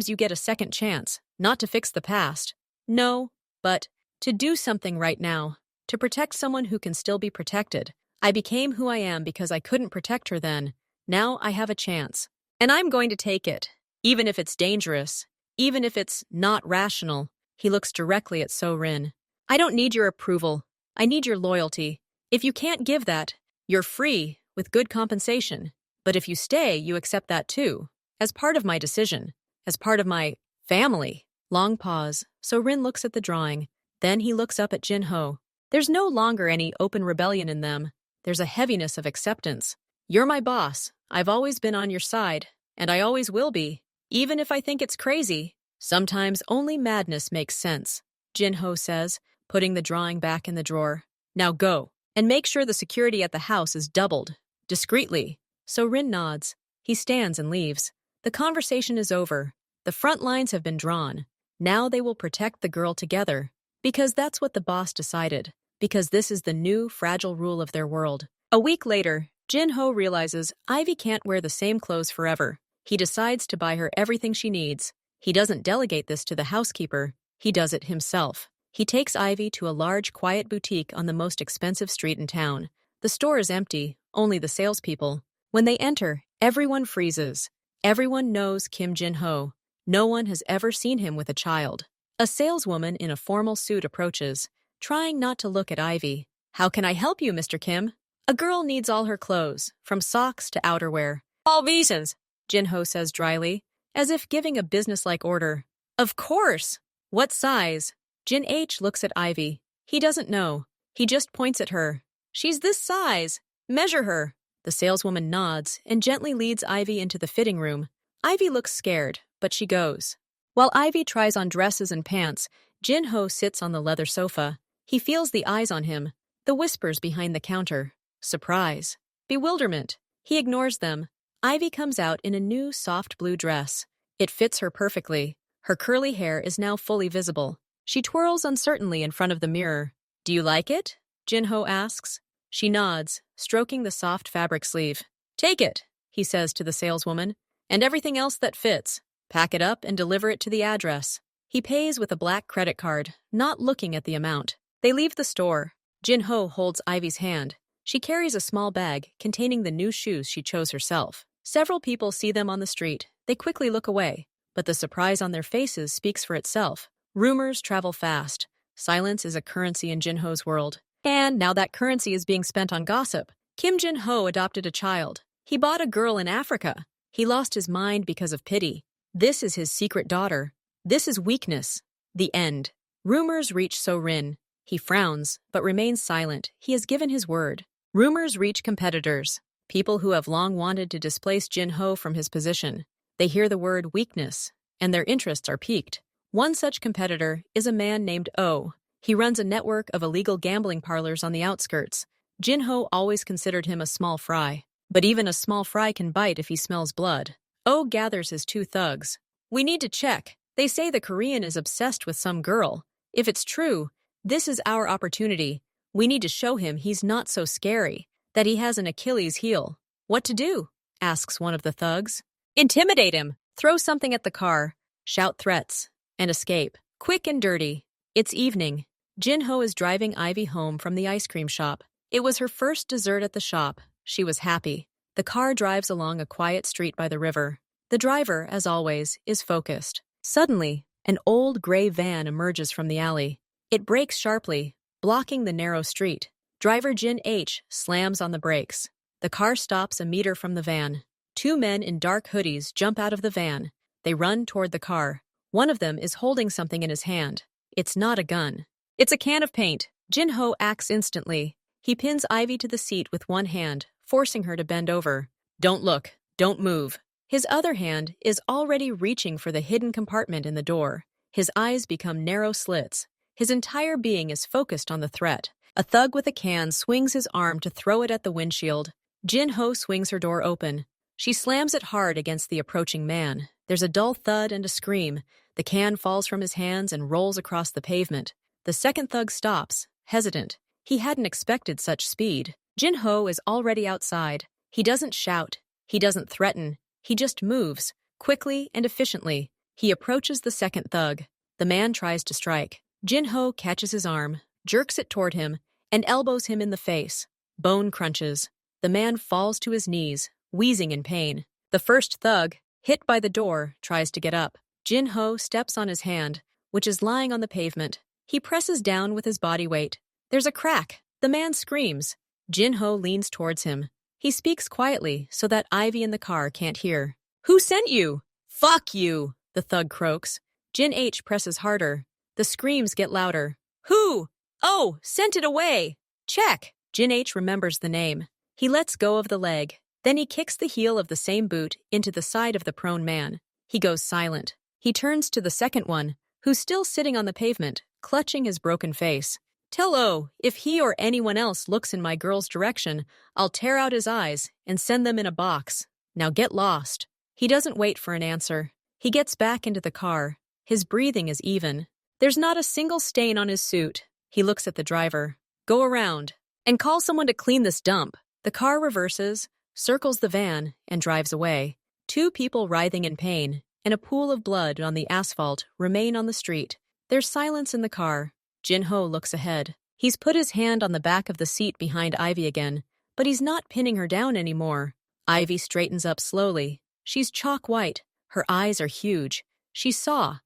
you get a second chance, not to fix the past. No, but to do something right now, to protect someone who can still be protected. I became who I am because I couldn't protect her then. Now I have a chance. And I'm going to take it, even if it's dangerous, even if it's not rational. He looks directly at So-rin. I don't need your approval. I need your loyalty. If you can't give that, you're free, with good compensation. But if you stay, you accept that too, as part of my decision, as part of my family. Long pause. So-rin looks at the drawing. Then he looks up at Jin-ho. There's no longer any open rebellion in them. There's a heaviness of acceptance. You're my boss. I've always been on your side, and I always will be, even if I think it's crazy. Sometimes only madness makes sense, Jin-ho says, putting the drawing back in the drawer. Now go, and make sure the security at the house is doubled, discreetly. So-rin nods. He stands and leaves. The conversation is over. The front lines have been drawn. Now they will protect the girl together, because that's what the boss decided, because this is the new, fragile rule of their world. A week later, Jin-ho realizes Ivy can't wear the same clothes forever. He decides to buy her everything she needs. He doesn't delegate this to the housekeeper. He does it himself. He takes Ivy to a large, quiet boutique on the most expensive street in town. The store is empty, only the salespeople. When they enter, everyone freezes. Everyone knows Kim Jin-ho. No one has ever seen him with a child. A saleswoman in a formal suit approaches, trying not to look at Ivy. How can I help you, Mr. Kim? A girl needs all her clothes, from socks to outerwear. All visas, Jin-ho says dryly, as if giving a businesslike order. Of course. What size? Jin-H looks at Ivy. He doesn't know. He just points at her. She's this size. Measure her. The saleswoman nods and gently leads Ivy into the fitting room. Ivy looks scared, but she goes. While Ivy tries on dresses and pants, Jin-ho sits on the leather sofa. He feels the eyes on him, the whispers behind the counter. Surprise. Bewilderment. He ignores them. Ivy comes out in a new soft blue dress. It fits her perfectly. Her curly hair is now fully visible. She twirls uncertainly in front of the mirror. Do you like it? Jin-ho asks. She nods, stroking the soft fabric sleeve. Take it, he says to the saleswoman, and everything else that fits. Pack it up and deliver it to the address. He pays with a black credit card, not looking at the amount. They leave the store. Jin-ho holds Ivy's hand. She carries a small bag containing the new shoes she chose herself. Several people see them on the street. They quickly look away, but the surprise on their faces speaks for itself. Rumors travel fast. Silence is a currency in Jin-ho's world. And now that currency is being spent on gossip. Kim Jin-ho adopted a child. He bought a girl in Africa. He lost his mind because of pity. This is his secret daughter. This is weakness. The end. Rumors reach So-rin. He frowns, but remains silent. He has given his word. Rumors reach competitors. People who have long wanted to displace Jin-ho from his position. They hear the word weakness, and their interests are piqued. One such competitor is a man named Oh. He runs a network of illegal gambling parlors on the outskirts. Jin-ho always considered him a small fry. But even a small fry can bite if he smells blood. Oh gathers his two thugs. We need to check. They say the Korean is obsessed with some girl. If it's true, this is our opportunity. We need to show him he's not so scary, that he has an Achilles heel. What to do? Asks one of the thugs. Intimidate him. Throw something at the car. Shout threats. And escape. Quick and dirty. It's evening. Jin-ho is driving Ivy home from the ice cream shop. It was her first dessert at the shop. She was happy. The car drives along a quiet street by the river. The driver, as always, is focused. Suddenly, an old gray van emerges from the alley. It brakes sharply, blocking the narrow street. Driver Jin-H slams on the brakes. The car stops a meter from the van. Two men in dark hoodies jump out of the van. They run toward the car. One of them is holding something in his hand. It's not a gun. It's a can of paint. Jin-ho acts instantly. He pins Ivy to the seat with one hand, forcing her to bend over. Don't look. Don't move. His other hand is already reaching for the hidden compartment in the door. His eyes become narrow slits. His entire being is focused on the threat. A thug with a can swings his arm to throw it at the windshield. Jin-ho swings her door open. She slams it hard against the approaching man. There's a dull thud and a scream. The can falls from his hands and rolls across the pavement. The second thug stops, hesitant. He hadn't expected such speed. Jin-ho is already outside. He doesn't shout. He doesn't threaten. He just moves, quickly and efficiently. He approaches the second thug. The man tries to strike. Jin-ho catches his arm, jerks it toward him, and elbows him in the face. Bone crunches. The man falls to his knees, wheezing in pain. The first thug, hit by the door, tries to get up. Jin-ho steps on his hand, which is lying on the pavement. He presses down with his body weight. There's a crack. The man screams. Jin-ho leans towards him. He speaks quietly so that Ivy in the car can't hear. "Who sent you?" "Fuck you," the thug croaks. Jin-H presses harder. The screams get louder. "Who? Oh, sent it away. Check." Jin-H remembers the name. He lets go of the leg. Then he kicks the heel of the same boot into the side of the prone man. He goes silent. He turns to the second one, who's still sitting on the pavement, clutching his broken face. "Tell O, if he or anyone else looks in my girl's direction, I'll tear out his eyes and send them in a box. Now get lost." He doesn't wait for an answer. He gets back into the car. His breathing is even. There's not a single stain on his suit. He looks at the driver. "Go around and call someone to clean this dump." The car reverses, circles the van, and drives away. Two people writhing in pain and a pool of blood on the asphalt remain on the street. There's silence in the car. Jin-ho looks ahead. He's put his hand on the back of the seat behind Ivy again, but he's not pinning her down anymore. Ivy straightens up slowly. She's chalk white. Her eyes are huge. She saw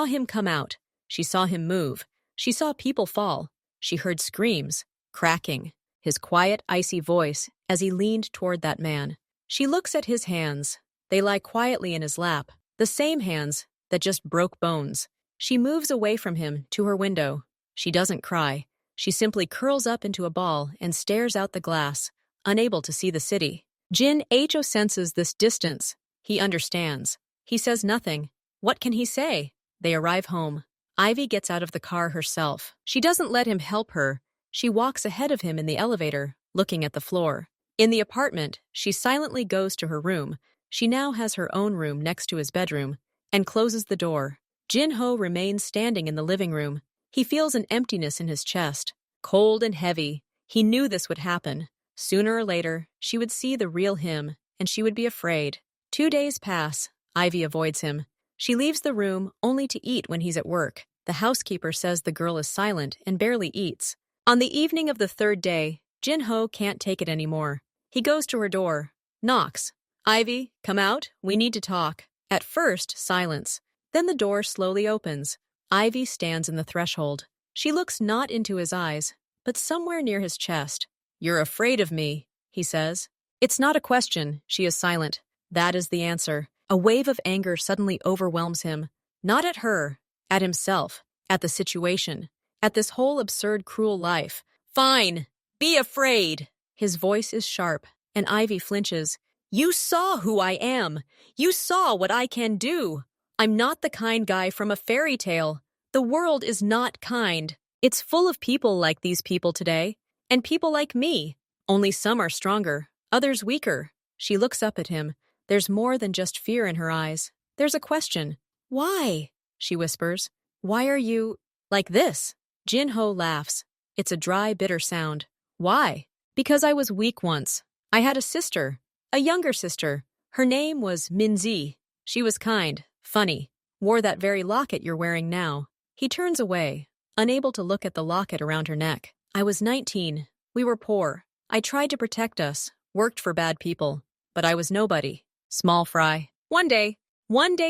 him come out. She saw him move. She saw people fall. She heard screams, cracking, his quiet, icy voice as he leaned toward that man. She looks at his hands. They lie quietly in his lap, the same hands that just broke bones. She moves away from him to her window. She doesn't cry. She simply curls up into a ball and stares out the glass, unable to see the city. Jin-Ho senses this distance. He understands. He says nothing. What can he say? They arrive home. Ivy gets out of the car herself. She doesn't let him help her. She walks ahead of him in the elevator, looking at the floor. In the apartment, she silently goes to her room. She now has her own room next to his bedroom, and closes the door. Jin-Ho remains standing in the living room. He feels an emptiness in his chest, cold and heavy. He knew this would happen. Sooner or later, she would see the real him, and she would be afraid. 2 days pass. Ivy avoids him. She leaves the room only to eat when he's at work. The housekeeper says the girl is silent and barely eats. On the evening of the third day, Jin-Ho can't take it anymore. He goes to her door, knocks. "Ivy, come out. We need to talk." At first, silence. Then the door slowly opens. Ivy stands in the threshold. She looks not into his eyes, but somewhere near his chest. "You're afraid of me," he says. It's not a question. She is silent. That is the answer. A wave of anger suddenly overwhelms him. Not at her, at himself, at the situation, at this whole absurd, cruel life. "Fine. Be afraid." His voice is sharp, and Ivy flinches. "You saw who I am. You saw what I can do. I'm not the kind guy from a fairy tale. The world is not kind. It's full of people like these people today, and people like me. Only some are stronger, others weaker." She looks up at him. There's more than just fear in her eyes. There's a question. "Why?" she whispers. "Why are you like this?" Jin-Ho laughs. It's a dry, bitter sound. "Why?" "Because I was weak once. I had a sister, a younger sister. Her name was Minzi. She was kind, funny, wore that very locket you're wearing now." He turns away, unable to look at the locket around her neck. "I was 19. We were poor. I tried to protect us, worked for bad people, but I was nobody. Small fry. One day,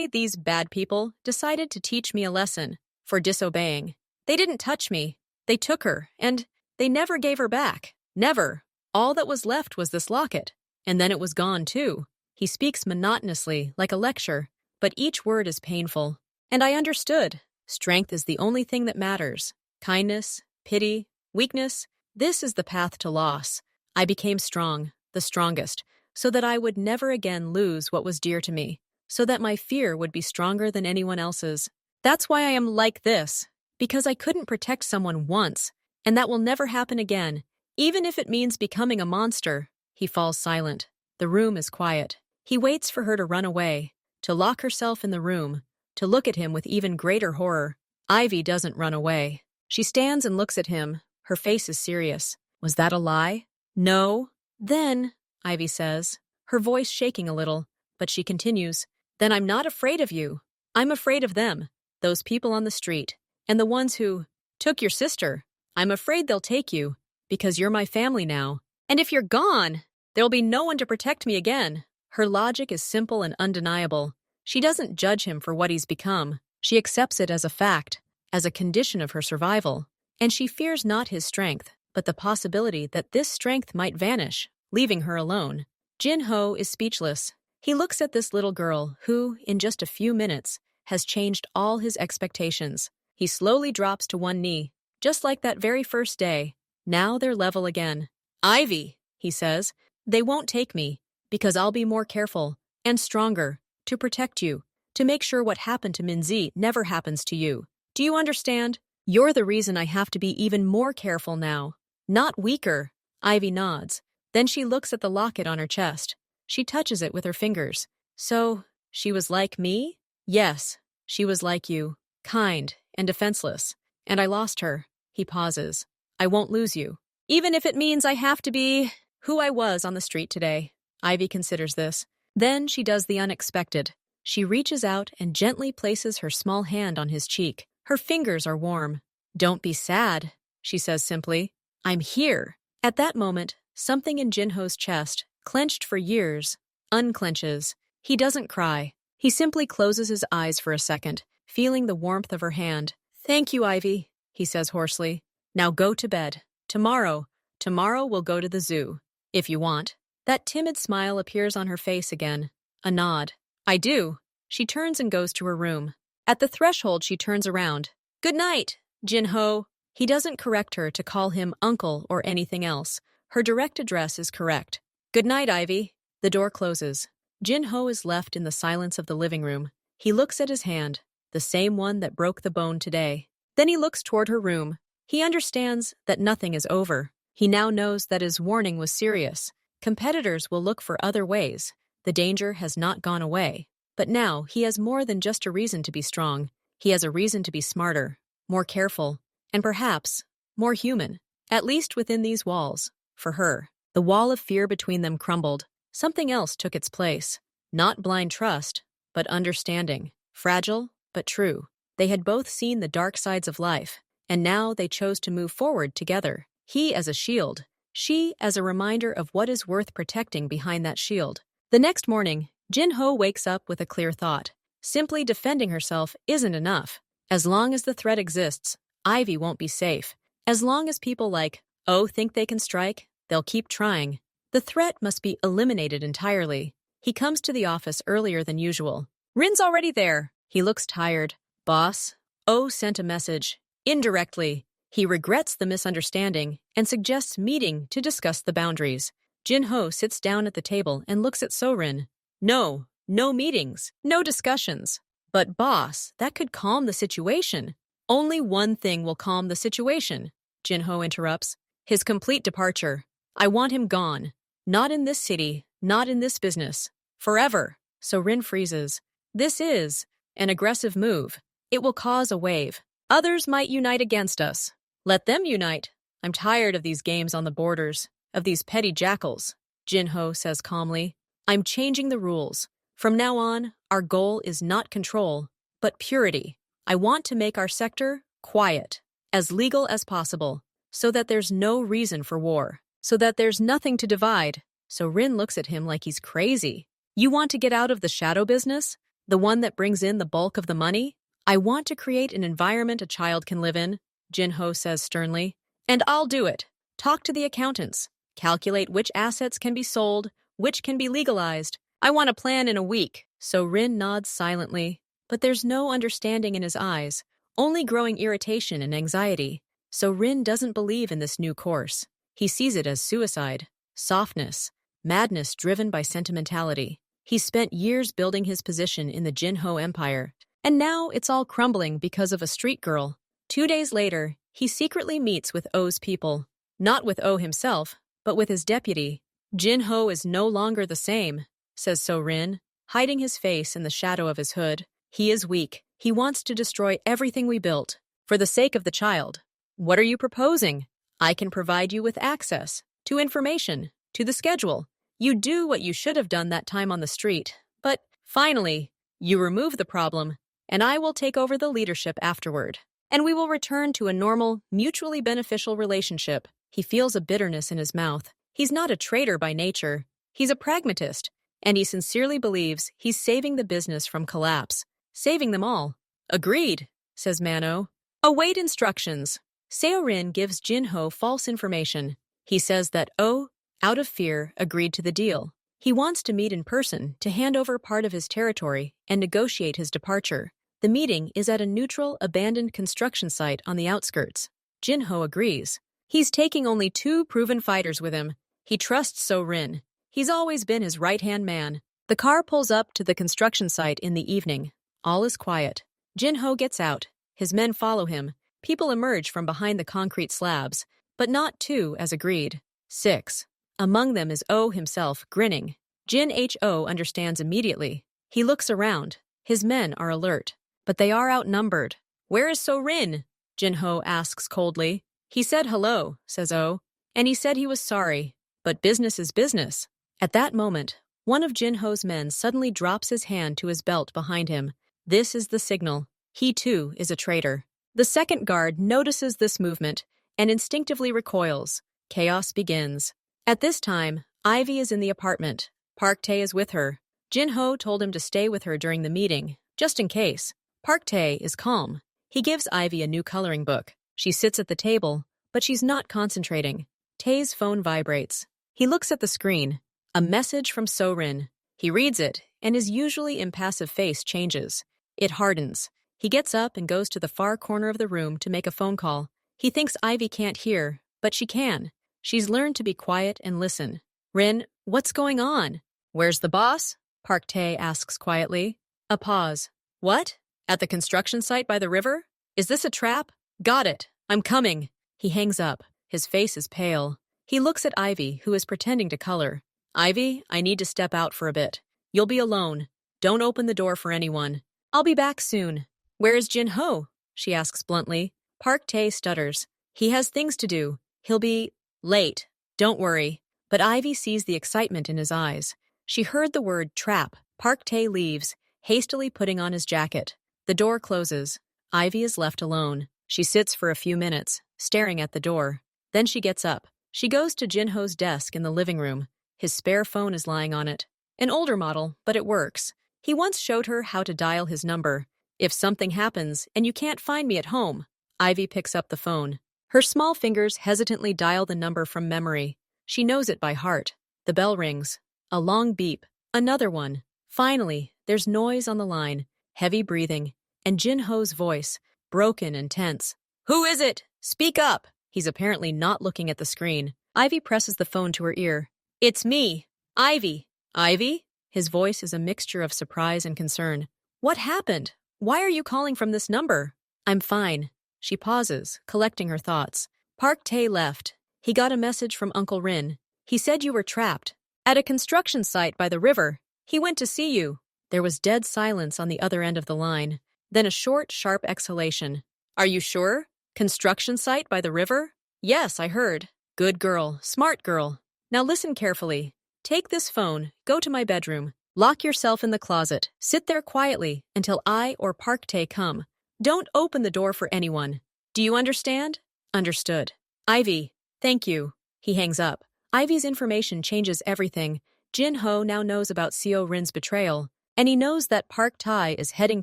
these bad people decided to teach me a lesson for disobeying. They didn't touch me. They took her, and they never gave her back. Never. All that was left was this locket, and then it was gone too." He speaks monotonously, like a lecture, but each word is painful. And I understood. Strength is the only thing that matters. Kindness, pity, weakness, this is the path to loss. I became strong, the strongest, so that I would never again lose what was dear to me, so that my fear would be stronger than anyone else's. That's why I am like this, because I couldn't protect someone once, and that will never happen again, even if it means becoming a monster. He falls silent. The room is quiet. He waits for her to run away, to lock herself in the room, to look at him with even greater horror. Ivy doesn't run away. She stands and looks at him. Her face is serious. Was that a lie? No. Then, Ivy says, her voice shaking a little, but she continues, then I'm not afraid of you. I'm afraid of them, those people on the street, and the ones who took your sister. I'm afraid they'll take you, because you're my family now. And if you're gone, there'll be no one to protect me again. Her logic is simple and undeniable. She doesn't judge him for what he's become. She accepts it as a fact, as a condition of her survival. And she fears not his strength, but the possibility that this strength might vanish, leaving her alone. Jin-ho is speechless. He looks at this little girl who, in just a few minutes, has changed all his expectations. He slowly drops to one knee, just like that very first day. Now they're level again. Ivy, he says, they won't take me, because I'll be more careful and stronger to protect you, to make sure what happened to Minzi never happens to you. Do you understand? You're the reason I have to be even more careful now, not weaker. Ivy nods. Then she looks at the locket on her chest. She touches it with her fingers. So, she was like me? Yes, she was like you, kind and defenseless. And I lost her. He pauses. I won't lose you. Even if it means I have to be who I was on the street today. Ivy considers this. Then she does the unexpected. She reaches out and gently places her small hand on his cheek. Her fingers are warm. Don't be sad, she says simply. I'm here. At that moment, something in Jin-ho's chest, clenched for years, unclenches. He doesn't cry. He simply closes his eyes for a second, feeling the warmth of her hand. Thank you, Ivy, he says hoarsely. Now go to bed. Tomorrow we'll go to the zoo, if you want. That timid smile appears on her face again. A nod. I do. She turns and goes to her room. At the threshold, she turns around. Good night, Jin-ho. He doesn't correct her to call him uncle or anything else. Her direct address is correct. Good night, Ivy. The door closes. Jin-ho is left in the silence of the living room. He looks at his hand, the same one that broke the bone today. Then he looks toward her room. He understands that nothing is over. He now knows that his warning was serious. Competitors will look for other ways. The danger has not gone away. But now he has more than just a reason to be strong. He has a reason to be smarter, more careful, and perhaps more human. At least within these walls, for her. The wall of fear between them crumbled. Something else took its place. Not blind trust, but understanding. Fragile, but true. They had both seen the dark sides of life, and now they chose to move forward together. He as a shield, she as a reminder of what is worth protecting behind that shield. The next morning, Jin-ho wakes up with a clear thought. Simply defending herself isn't enough. As long as the threat exists, Ivy won't be safe. As long as people like, oh, think they can strike, they'll keep trying. The threat must be eliminated entirely. He comes to the office earlier than usual. Rin's already there. He looks tired. Boss, Oh sent a message. Indirectly. He regrets the misunderstanding and suggests meeting to discuss the boundaries. Jin-ho sits down at the table and looks at So-rin. No meetings, no discussions. But boss, that could calm the situation. Only one thing will calm the situation, Jin-ho interrupts. His complete departure. I want him gone. Not in this city, not in this business. Forever. So-rin freezes. This is an aggressive move. It will cause a wave. Others might unite against us. Let them unite. I'm tired of these games on the borders, of these petty jackals, Jin-ho says calmly. I'm changing the rules. From now on, our goal is not control, but purity. I want to make our sector quiet, as legal as possible, so that there's no reason for war, so that there's nothing to divide. So Rin looks at him like he's crazy. You want to get out of the shadow business? The one that brings in the bulk of the money? I want to create an environment a child can live in, Jin-ho says sternly. And I'll do it. Talk to the accountants. Calculate which assets can be sold, which can be legalized. I want a plan in a week. So Rin nods silently. But there's no understanding in his eyes, only growing irritation and anxiety. So Rin doesn't believe in this new course. He sees it as suicide, softness, madness driven by sentimentality. He spent years building his position in the Jin-ho empire, and now it's all crumbling because of a street girl. 2 days later, he secretly meets with Oh's people. Not with Oh himself, but with his deputy. Jin-ho is no longer the same, says So-rin, hiding his face in the shadow of his hood. He is weak. He wants to destroy everything we built, for the sake of the child. What are you proposing? I can provide you with access to information, to the schedule. You do what you should have done that time on the street. But finally, you remove the problem, and I will take over the leadership afterward. And we will return to a normal, mutually beneficial relationship. He feels a bitterness in his mouth. He's not a traitor by nature. He's a pragmatist, and he sincerely believes he's saving the business from collapse. Saving them all. Agreed, says Mano. Await instructions. Seo-rin gives Jin-ho false information. He says that Oh, out of fear, agreed to the deal. He wants to meet in person to hand over part of his territory and negotiate his departure. The meeting is at a neutral, abandoned construction site on the outskirts. Jin-ho agrees. He's taking only 2 proven fighters with him. He trusts So-rin. He's always been his right-hand man. The car pulls up to the construction site in the evening. All is quiet. Jin-ho gets out. His men follow him. People emerge from behind the concrete slabs, but not 2 as agreed. 6. Among them is Oh himself, grinning. Jin-ho understands immediately. He looks around. His men are alert, but they are outnumbered. Where is So-rin? Jin-ho asks coldly. He said hello, says Oh, and he said he was sorry, but business is business. At that moment, one of Jin-ho's men suddenly drops his hand to his belt behind him. This is the signal. He too is a traitor. The second guard notices this movement and instinctively recoils. Chaos begins. At this time, Ivy is in the apartment. Park Tae is with her. Jin-ho told him to stay with her during the meeting, just in case. Park Tae is calm. He gives Ivy a new coloring book. She sits at the table, but she's not concentrating. Tae's phone vibrates. He looks at the screen. A message from So-rin. He reads it, and his usually impassive face changes. It hardens. He gets up and goes to the far corner of the room to make a phone call. He thinks Ivy can't hear, but she can. She's learned to be quiet and listen. Rin, what's going on? Where's the boss? Park Tae asks quietly. A pause. What? At the construction site by the river? Is this a trap? Got it. I'm coming. He hangs up. His face is pale. He looks at Ivy, who is pretending to color. Ivy, I need to step out for a bit. You'll be alone. Don't open the door for anyone. I'll be back soon. Where is Jin-ho? She asks bluntly. Park Tae stutters. He has things to do. He'll be late. Don't worry. But Ivy sees the excitement in his eyes. She heard the word trap. Park Tae leaves, hastily putting on his jacket. The door closes. Ivy is left alone. She sits for a few minutes, staring at the door. Then she gets up. She goes to Jin-ho's desk in the living room. His spare phone is lying on it. An older model, but it works. He once showed her how to dial his number. If something happens and you can't find me at home. Ivy picks up the phone. Her small fingers hesitantly dial the number from memory. She knows it by heart. The bell rings. A long beep. Another one. Finally, there's noise on the line, heavy breathing, and Jin-ho's voice, broken and tense. Who is it? Speak up! He's apparently not looking at the screen. Ivy presses the phone to her ear. It's me, Ivy. Ivy? His voice is a mixture of surprise and concern. What happened? Why are you calling from this number? I'm fine. She pauses, collecting her thoughts. Park Tae left. He got a message from Uncle Rin. He said you were trapped at a construction site by the river. He went to see you. There was dead silence on the other end of the line. Then a short, sharp exhalation. Are you sure? Construction site by the river? Yes, I heard. Good girl, smart girl. Now listen carefully. Take this phone, go to my bedroom, lock yourself in the closet, sit there quietly until I or Park Tae come. Don't open the door for anyone. Do you understand? Understood. Ivy, thank you. He hangs up. Ivy's information changes everything. Jin-ho now knows about Seo-rin's betrayal, and he knows that Park Tae is heading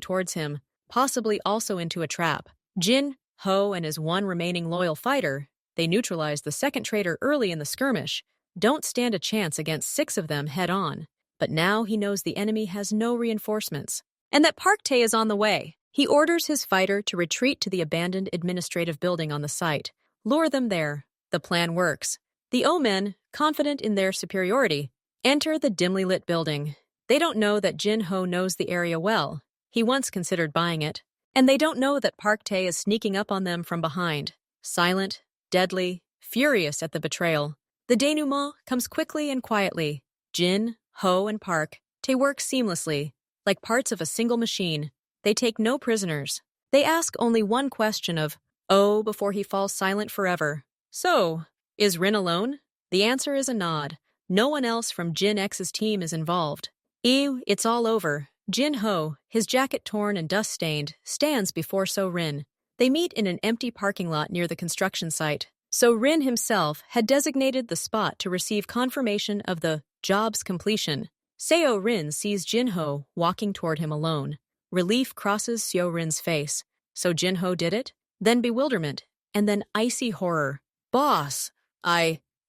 towards him, possibly also into a trap. Jin-ho and his one remaining loyal fighter, they neutralized the second traitor early in the skirmish, don't stand a chance against 6 of them head-on. But now he knows the enemy has no reinforcements, and that Park Tae is on the way. He orders his fighter to retreat to the abandoned administrative building on the site, lure them there. The plan works. The O-men, confident in their superiority, enter the dimly lit building. They don't know that Jin-ho knows the area well. He once considered buying it. And they don't know that Park Tae is sneaking up on them from behind, silent, deadly, furious at the betrayal. The denouement comes quickly and quietly. Jin, Ho, and Park Tae work seamlessly, like parts of a single machine. They take no prisoners. They ask only one question of, Oh, before he falls silent forever. So, is Rin alone? The answer is a nod. No one else from Jin X's team is involved. Ew, it's all over. Jin Ho, his jacket torn and dust-stained, stands before So Rin. They meet in an empty parking lot near the construction site. So Rin himself had designated the spot to receive confirmation of the job's completion. Seo Rin sees Jin Ho walking toward him alone. Relief crosses Seo Rin's face. So Jin Ho did it? Then bewilderment, and then icy horror. Boss,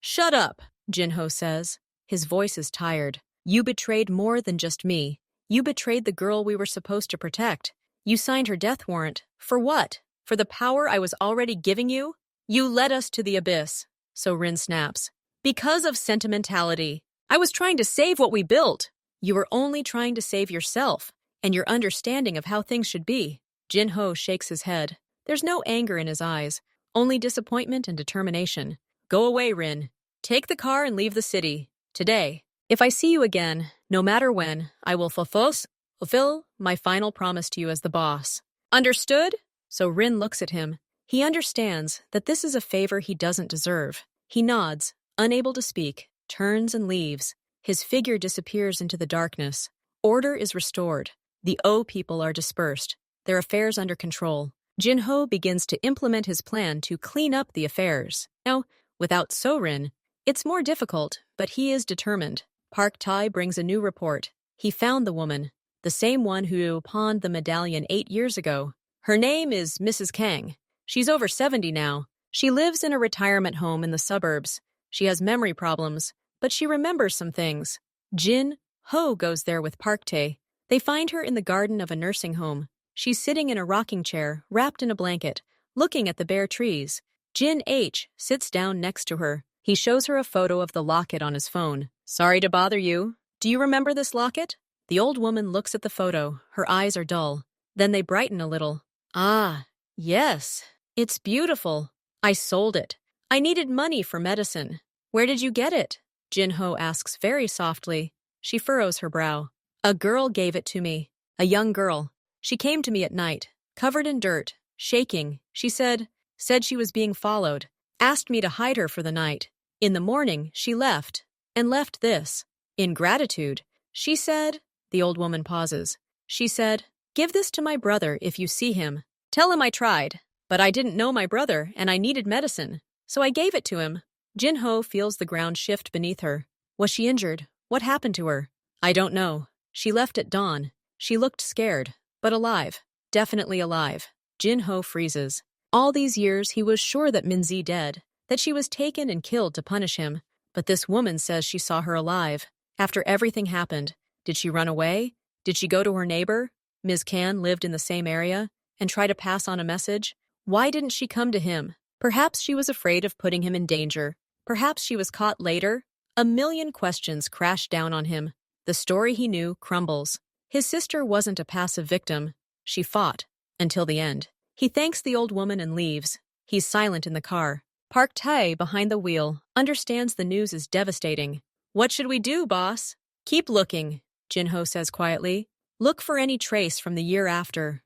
Shut up, Jin Ho says. His voice is tired. You betrayed more than just me. You betrayed the girl we were supposed to protect. You signed her death warrant. For what? For the power I was already giving you? You led us to the abyss. So Rin snaps. Because of sentimentality. I was trying to save what we built. You were only trying to save yourself and your understanding of how things should be. Jin Ho shakes his head. There's no anger in his eyes, only disappointment and determination. Go away, Rin. Take the car and leave the city. Today. If I see you again, no matter when, I will fulfill my final promise to you as the boss. Understood? So Rin looks at him. He understands that this is a favor he doesn't deserve. He nods, unable to speak, turns and leaves. His figure disappears into the darkness. Order is restored. The O people are dispersed, their affairs under control. Jin Ho begins to implement his plan to clean up the affairs. Now, without So Rin, it's more difficult, but he is determined. Park Tai brings a new report. He found the woman, the same one who pawned the medallion 8 years ago. Her name is Mrs. Kang. She's over 70 now. She lives in a retirement home in the suburbs. She has memory problems, but she remembers some things. Jin Ho goes there with Park Tae. They find her in the garden of a nursing home. She's sitting in a rocking chair, wrapped in a blanket, looking at the bare trees. Jin H sits down next to her. He shows her a photo of the locket on his phone. Sorry to bother you. Do you remember this locket? The old woman looks at the photo. Her eyes are dull. Then they brighten a little. Ah, yes. It's beautiful. I sold it. I needed money for medicine. Where did you get it? Jin Ho asks very softly. She furrows her brow. A girl gave it to me. A young girl. She came to me at night, covered in dirt, shaking. She said she was being followed, asked me to hide her for the night. In the morning, she left, and left this. In gratitude, she said, the old woman pauses. She said, give this to my brother if you see him. Tell him I tried, but I didn't know my brother and I needed medicine, so I gave it to him. Jin Ho feels the ground shift beneath her. Was she injured? What happened to her? I don't know. She left at dawn. She looked scared, but alive. Definitely alive. Jin Ho freezes. All these years he was sure that Minzi dead, that she was taken and killed to punish him. But this woman says she saw her alive. After everything happened, did she run away? Did she go to her neighbor? Ms. Kan lived in the same area and try to pass on a message. Why didn't she come to him? Perhaps she was afraid of putting him in danger. Perhaps she was caught later. A million questions crash down on him. The story he knew crumbles. His sister wasn't a passive victim. She fought. Until the end. He thanks the old woman and leaves. He's silent in the car. Park Tae, behind the wheel, understands the news is devastating. What should we do, boss? Keep looking, Jin Ho says quietly. Look for any trace from the year after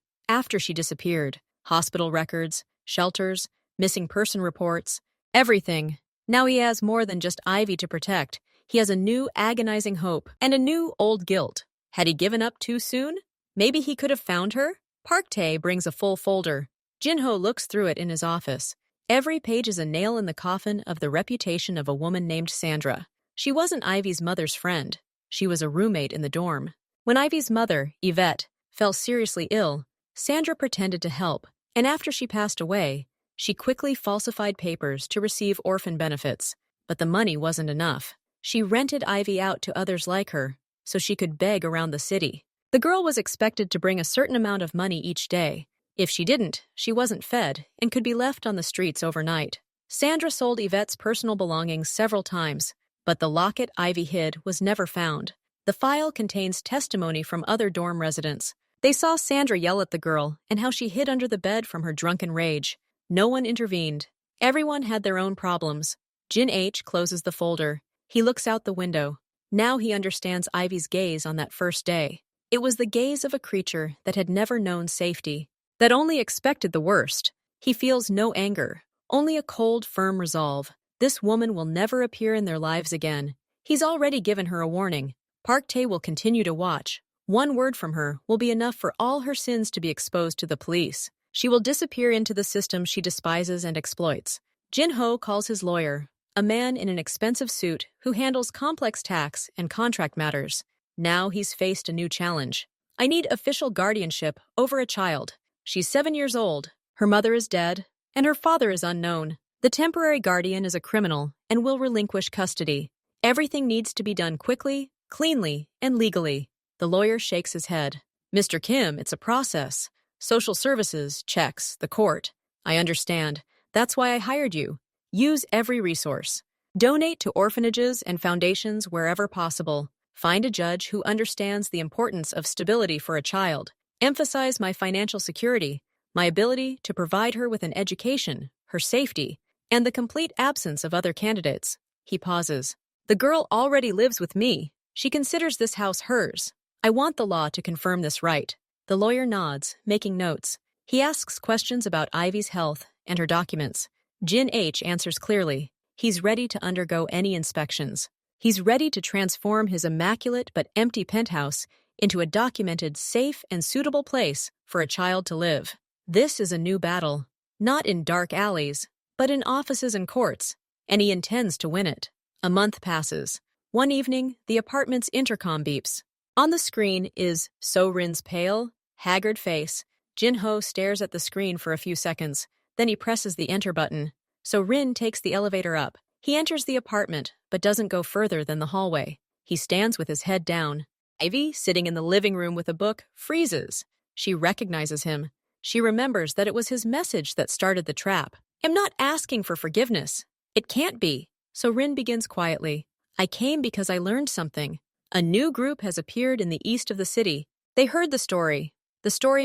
she disappeared. Hospital records, shelters, missing person reports, everything. Now he has more than just Ivy to protect. He has a new agonizing hope and a new old guilt. Had he given up too soon? Maybe he could have found her? Park Tae brings a full folder. Jin Ho looks through it in his office. Every page is a nail in the coffin of the reputation of a woman named Sandra. She wasn't Ivy's mother's friend. She was a roommate in the dorm. When Ivy's mother, Yvette, fell seriously ill, Sandra pretended to help, and after she passed away, she quickly falsified papers to receive orphan benefits. But the money wasn't enough. She rented Ivy out to others like her, so she could beg around the city. The girl was expected to bring a certain amount of money each day. If she didn't, she wasn't fed and could be left on the streets overnight. Sandra sold Yvette's personal belongings several times, but the locket Ivy hid was never found. The file contains testimony from other dorm residents. They saw Sandra yell at the girl and how she hid under the bed from her drunken rage. No one intervened. Everyone had their own problems. Jin H closes the folder. He looks out the window. Now he understands Ivy's gaze on that first day. It was the gaze of a creature that had never known safety, that only expected the worst. He feels no anger, only a cold, firm resolve. This woman will never appear in their lives again. He's already given her a warning. Park Tae will continue to watch. One word from her will be enough for all her sins to be exposed to the police. She will disappear into the system she despises and exploits. Jin-ho calls his lawyer, a man in an expensive suit who handles complex tax and contract matters. Now he's faced a new challenge. I need official guardianship over a child. She's 7 years old, her mother is dead, and her father is unknown. The temporary guardian is a criminal and will relinquish custody. Everything needs to be done quickly, cleanly, and legally. The lawyer shakes his head. Mr. Kim, it's a process. Social services, checks, the court. I understand. That's why I hired you. Use every resource. Donate to orphanages and foundations wherever possible. Find a judge who understands the importance of stability for a child. Emphasize my financial security, my ability to provide her with an education, her safety, and the complete absence of other candidates. He pauses. The girl already lives with me. She considers this house hers. I want the law to confirm this right. The lawyer nods, making notes. He asks questions about Ivy's health and her documents. Jin H answers clearly. He's ready to undergo any inspections. He's ready to transform his immaculate but empty penthouse into a documented, safe, and suitable place for a child to live. This is a new battle, not in dark alleys, but in offices and courts, and he intends to win it. A month passes. One evening, the apartment's intercom beeps. On the screen is So-rin's pale, haggard face. Jin-ho stares at the screen for a few seconds. Then he presses the enter button. So-rin takes the elevator up. He enters the apartment, but doesn't go further than the hallway. He stands with his head down. Ivy, sitting in the living room with a book, freezes. She recognizes him. She remembers that it was his message that started the trap. I'm not asking for forgiveness. It can't be. So-rin begins quietly. I came because I learned something. A new group has appeared in the east of the city. They heard the story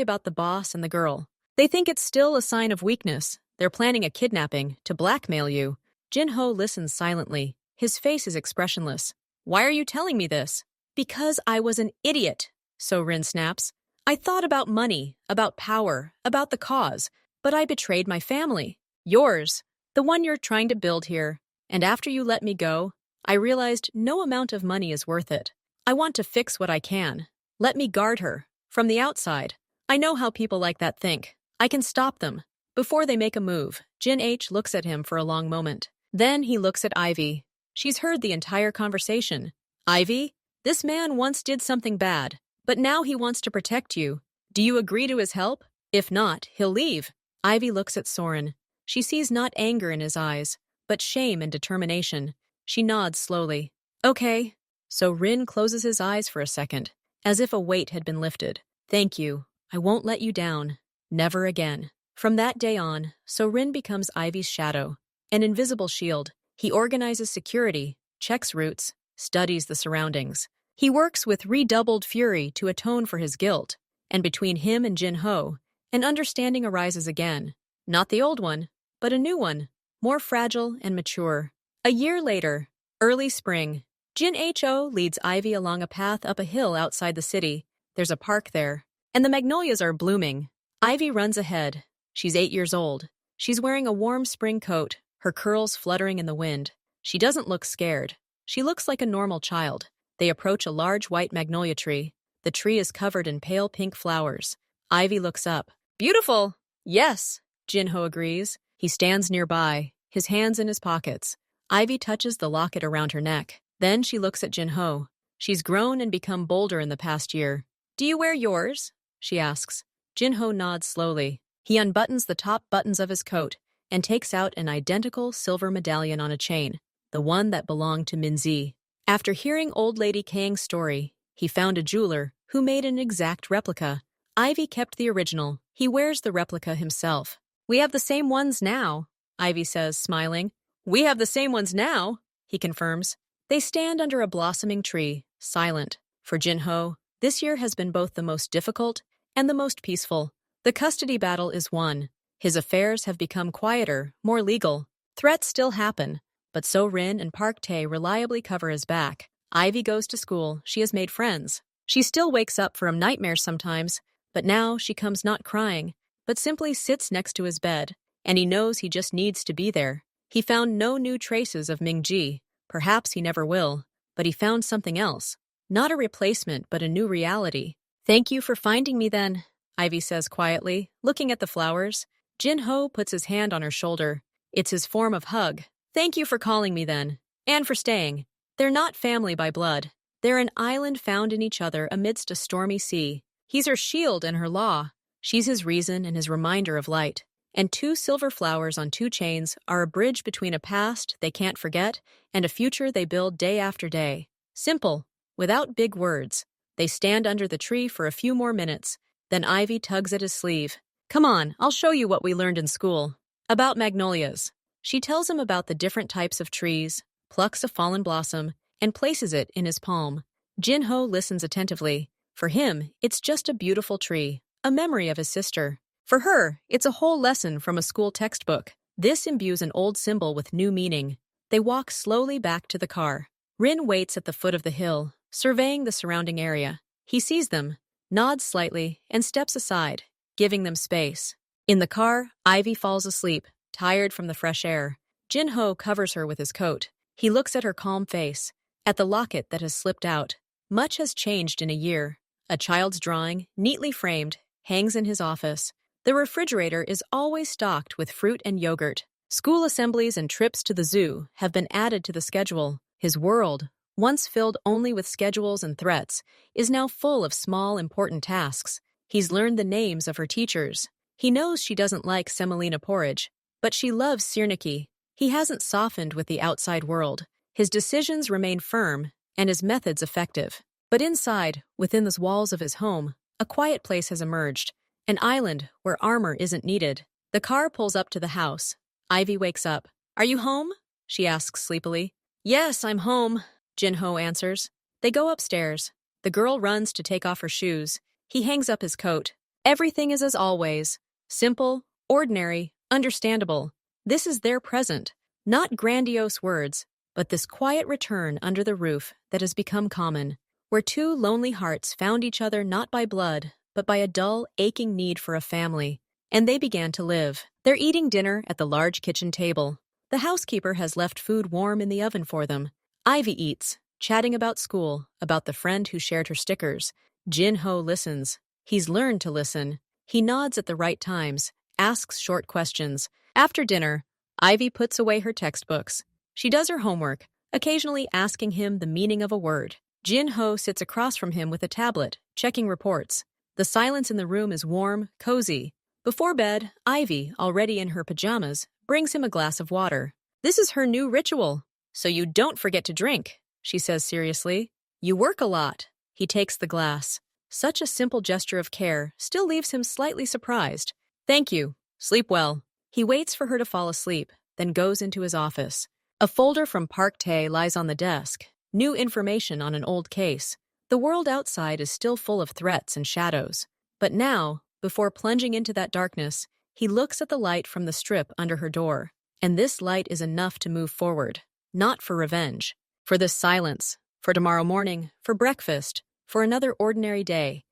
about the boss and the girl. They think it's still a sign of weakness. They're planning a kidnapping to blackmail you. Jin-ho listens silently. His face is expressionless. Why are you telling me this? Because I was an idiot, So-rin snaps. I thought about money, about power, about the cause, but I betrayed my family. Yours, the one you're trying to build here. And after you let me go, I realized no amount of money is worth it. I want to fix what I can. Let me guard her. From the outside. I know how people like that think. I can stop them. Before they make a move, Jin H looks at him for a long moment. Then he looks at Ivy. She's heard the entire conversation. Ivy, this man once did something bad, but now he wants to protect you. Do you agree to his help? If not, he'll leave. Ivy looks at Soren. She sees not anger in his eyes, but shame and determination. She nods slowly. Okay. So Rin closes his eyes for a second, as if a weight had been lifted. Thank you. I won't let you down. Never again. From that day on, So Rin becomes Ivy's shadow, an invisible shield. He organizes security, checks routes, studies the surroundings. He works with redoubled fury to atone for his guilt, and between him and Jin-ho, an understanding arises again. Not the old one, but a new one, more fragile and mature. A year later, early spring, Jin-ho leads Ivy along a path up a hill outside the city. There's a park there, and the magnolias are blooming. Ivy runs ahead. She's 8 years old. She's wearing a warm spring coat, her curls fluttering in the wind. She doesn't look scared. She looks like a normal child. They approach a large white magnolia tree. The tree is covered in pale pink flowers. Ivy looks up. Beautiful! Yes, Jin-ho agrees. He stands nearby, his hands in his pockets. Ivy touches the locket around her neck. Then she looks at Jin-ho. She's grown and become bolder in the past year. Do you wear yours? She asks. Jin-ho nods slowly. He unbuttons the top buttons of his coat and takes out an identical silver medallion on a chain, the one that belonged to Minzi. After hearing Old Lady Kang's story, he found a jeweler who made an exact replica. Ivy kept the original. He wears the replica himself. We have the same ones now, Ivy says, smiling. We have the same ones now, he confirms. They stand under a blossoming tree, silent. For Jin-ho, this year has been both the most difficult and the most peaceful. The custody battle is won. His affairs have become quieter, more legal. Threats still happen, but So-rin and Park Tae reliably cover his back. Ivy goes to school. She has made friends. She still wakes up from nightmares sometimes, but now she comes not crying, but simply sits next to his bed. and he knows he just needs to be there. He found no new traces of Mingji. Perhaps he never will, but he found something else. Not a replacement, but a new reality. Thank you for finding me then, Ivy says quietly, looking at the flowers. Jin-ho puts his hand on her shoulder. It's his form of hug. Thank you for calling me then, and for staying. They're not family by blood. They're an island found in each other amidst a stormy sea. He's her shield and her law. She's his reason and his reminder of light. And 2 silver flowers on 2 chains are a bridge between a past they can't forget and a future they build day after day. Simple, without big words. They stand under the tree for a few more minutes. Then Ivy tugs at his sleeve. Come on, I'll show you what we learned in school. About magnolias. She tells him about the different types of trees, plucks a fallen blossom, and places it in his palm. Jin-ho listens attentively. For him, it's just a beautiful tree, a memory of his sister. For her, it's a whole lesson from a school textbook. This imbues an old symbol with new meaning. They walk slowly back to the car. Rin waits at the foot of the hill, surveying the surrounding area. He sees them, nods slightly, and steps aside, giving them space. In the car, Ivy falls asleep, tired from the fresh air. Jin-ho covers her with his coat. He looks at her calm face, at the locket that has slipped out. Much has changed in a year. A child's drawing, neatly framed, hangs in his office. The refrigerator is always stocked with fruit and yogurt. School assemblies and trips to the zoo have been added to the schedule. His world, once filled only with schedules and threats, is now full of small, important tasks. He's learned the names of her teachers. He knows she doesn't like semolina porridge, but she loves sirniki. He hasn't softened with the outside world. His decisions remain firm, and his methods effective. But inside, within the walls of his home, a quiet place has emerged. An island where armor isn't needed. The car pulls up to the house. Ivy wakes up. Are you home? She asks sleepily. Yes, I'm home, Jin-ho answers. They go upstairs. The girl runs to take off her shoes. He hangs up his coat. Everything is as always. Simple, ordinary, understandable. This is their present. Not grandiose words, but this quiet return under the roof that has become common, where 2 lonely hearts found each other not by blood, but by a dull, aching need for a family. And they began to live. They're eating dinner at the large kitchen table. The housekeeper has left food warm in the oven for them. Ivy eats, chatting about school, about the friend who shared her stickers. Jin-ho listens. He's learned to listen. He nods at the right times, asks short questions. After dinner, Ivy puts away her textbooks. She does her homework, occasionally asking him the meaning of a word. Jin-ho sits across from him with a tablet, checking reports. The silence in the room is warm, cozy. Before bed, Ivy, already in her pajamas, brings him a glass of water. This is her new ritual. So you don't forget to drink, she says seriously. You work a lot. He takes the glass. Such a simple gesture of care still leaves him slightly surprised. Thank you. Sleep well. He waits for her to fall asleep, then goes into his office. A folder from Park Tae lies on the desk. New information on an old case. The world outside is still full of threats and shadows. But now, before plunging into that darkness, he looks at the light from the strip under her door. And this light is enough to move forward. Not for revenge. For this silence. For tomorrow morning. For breakfast. For another ordinary day.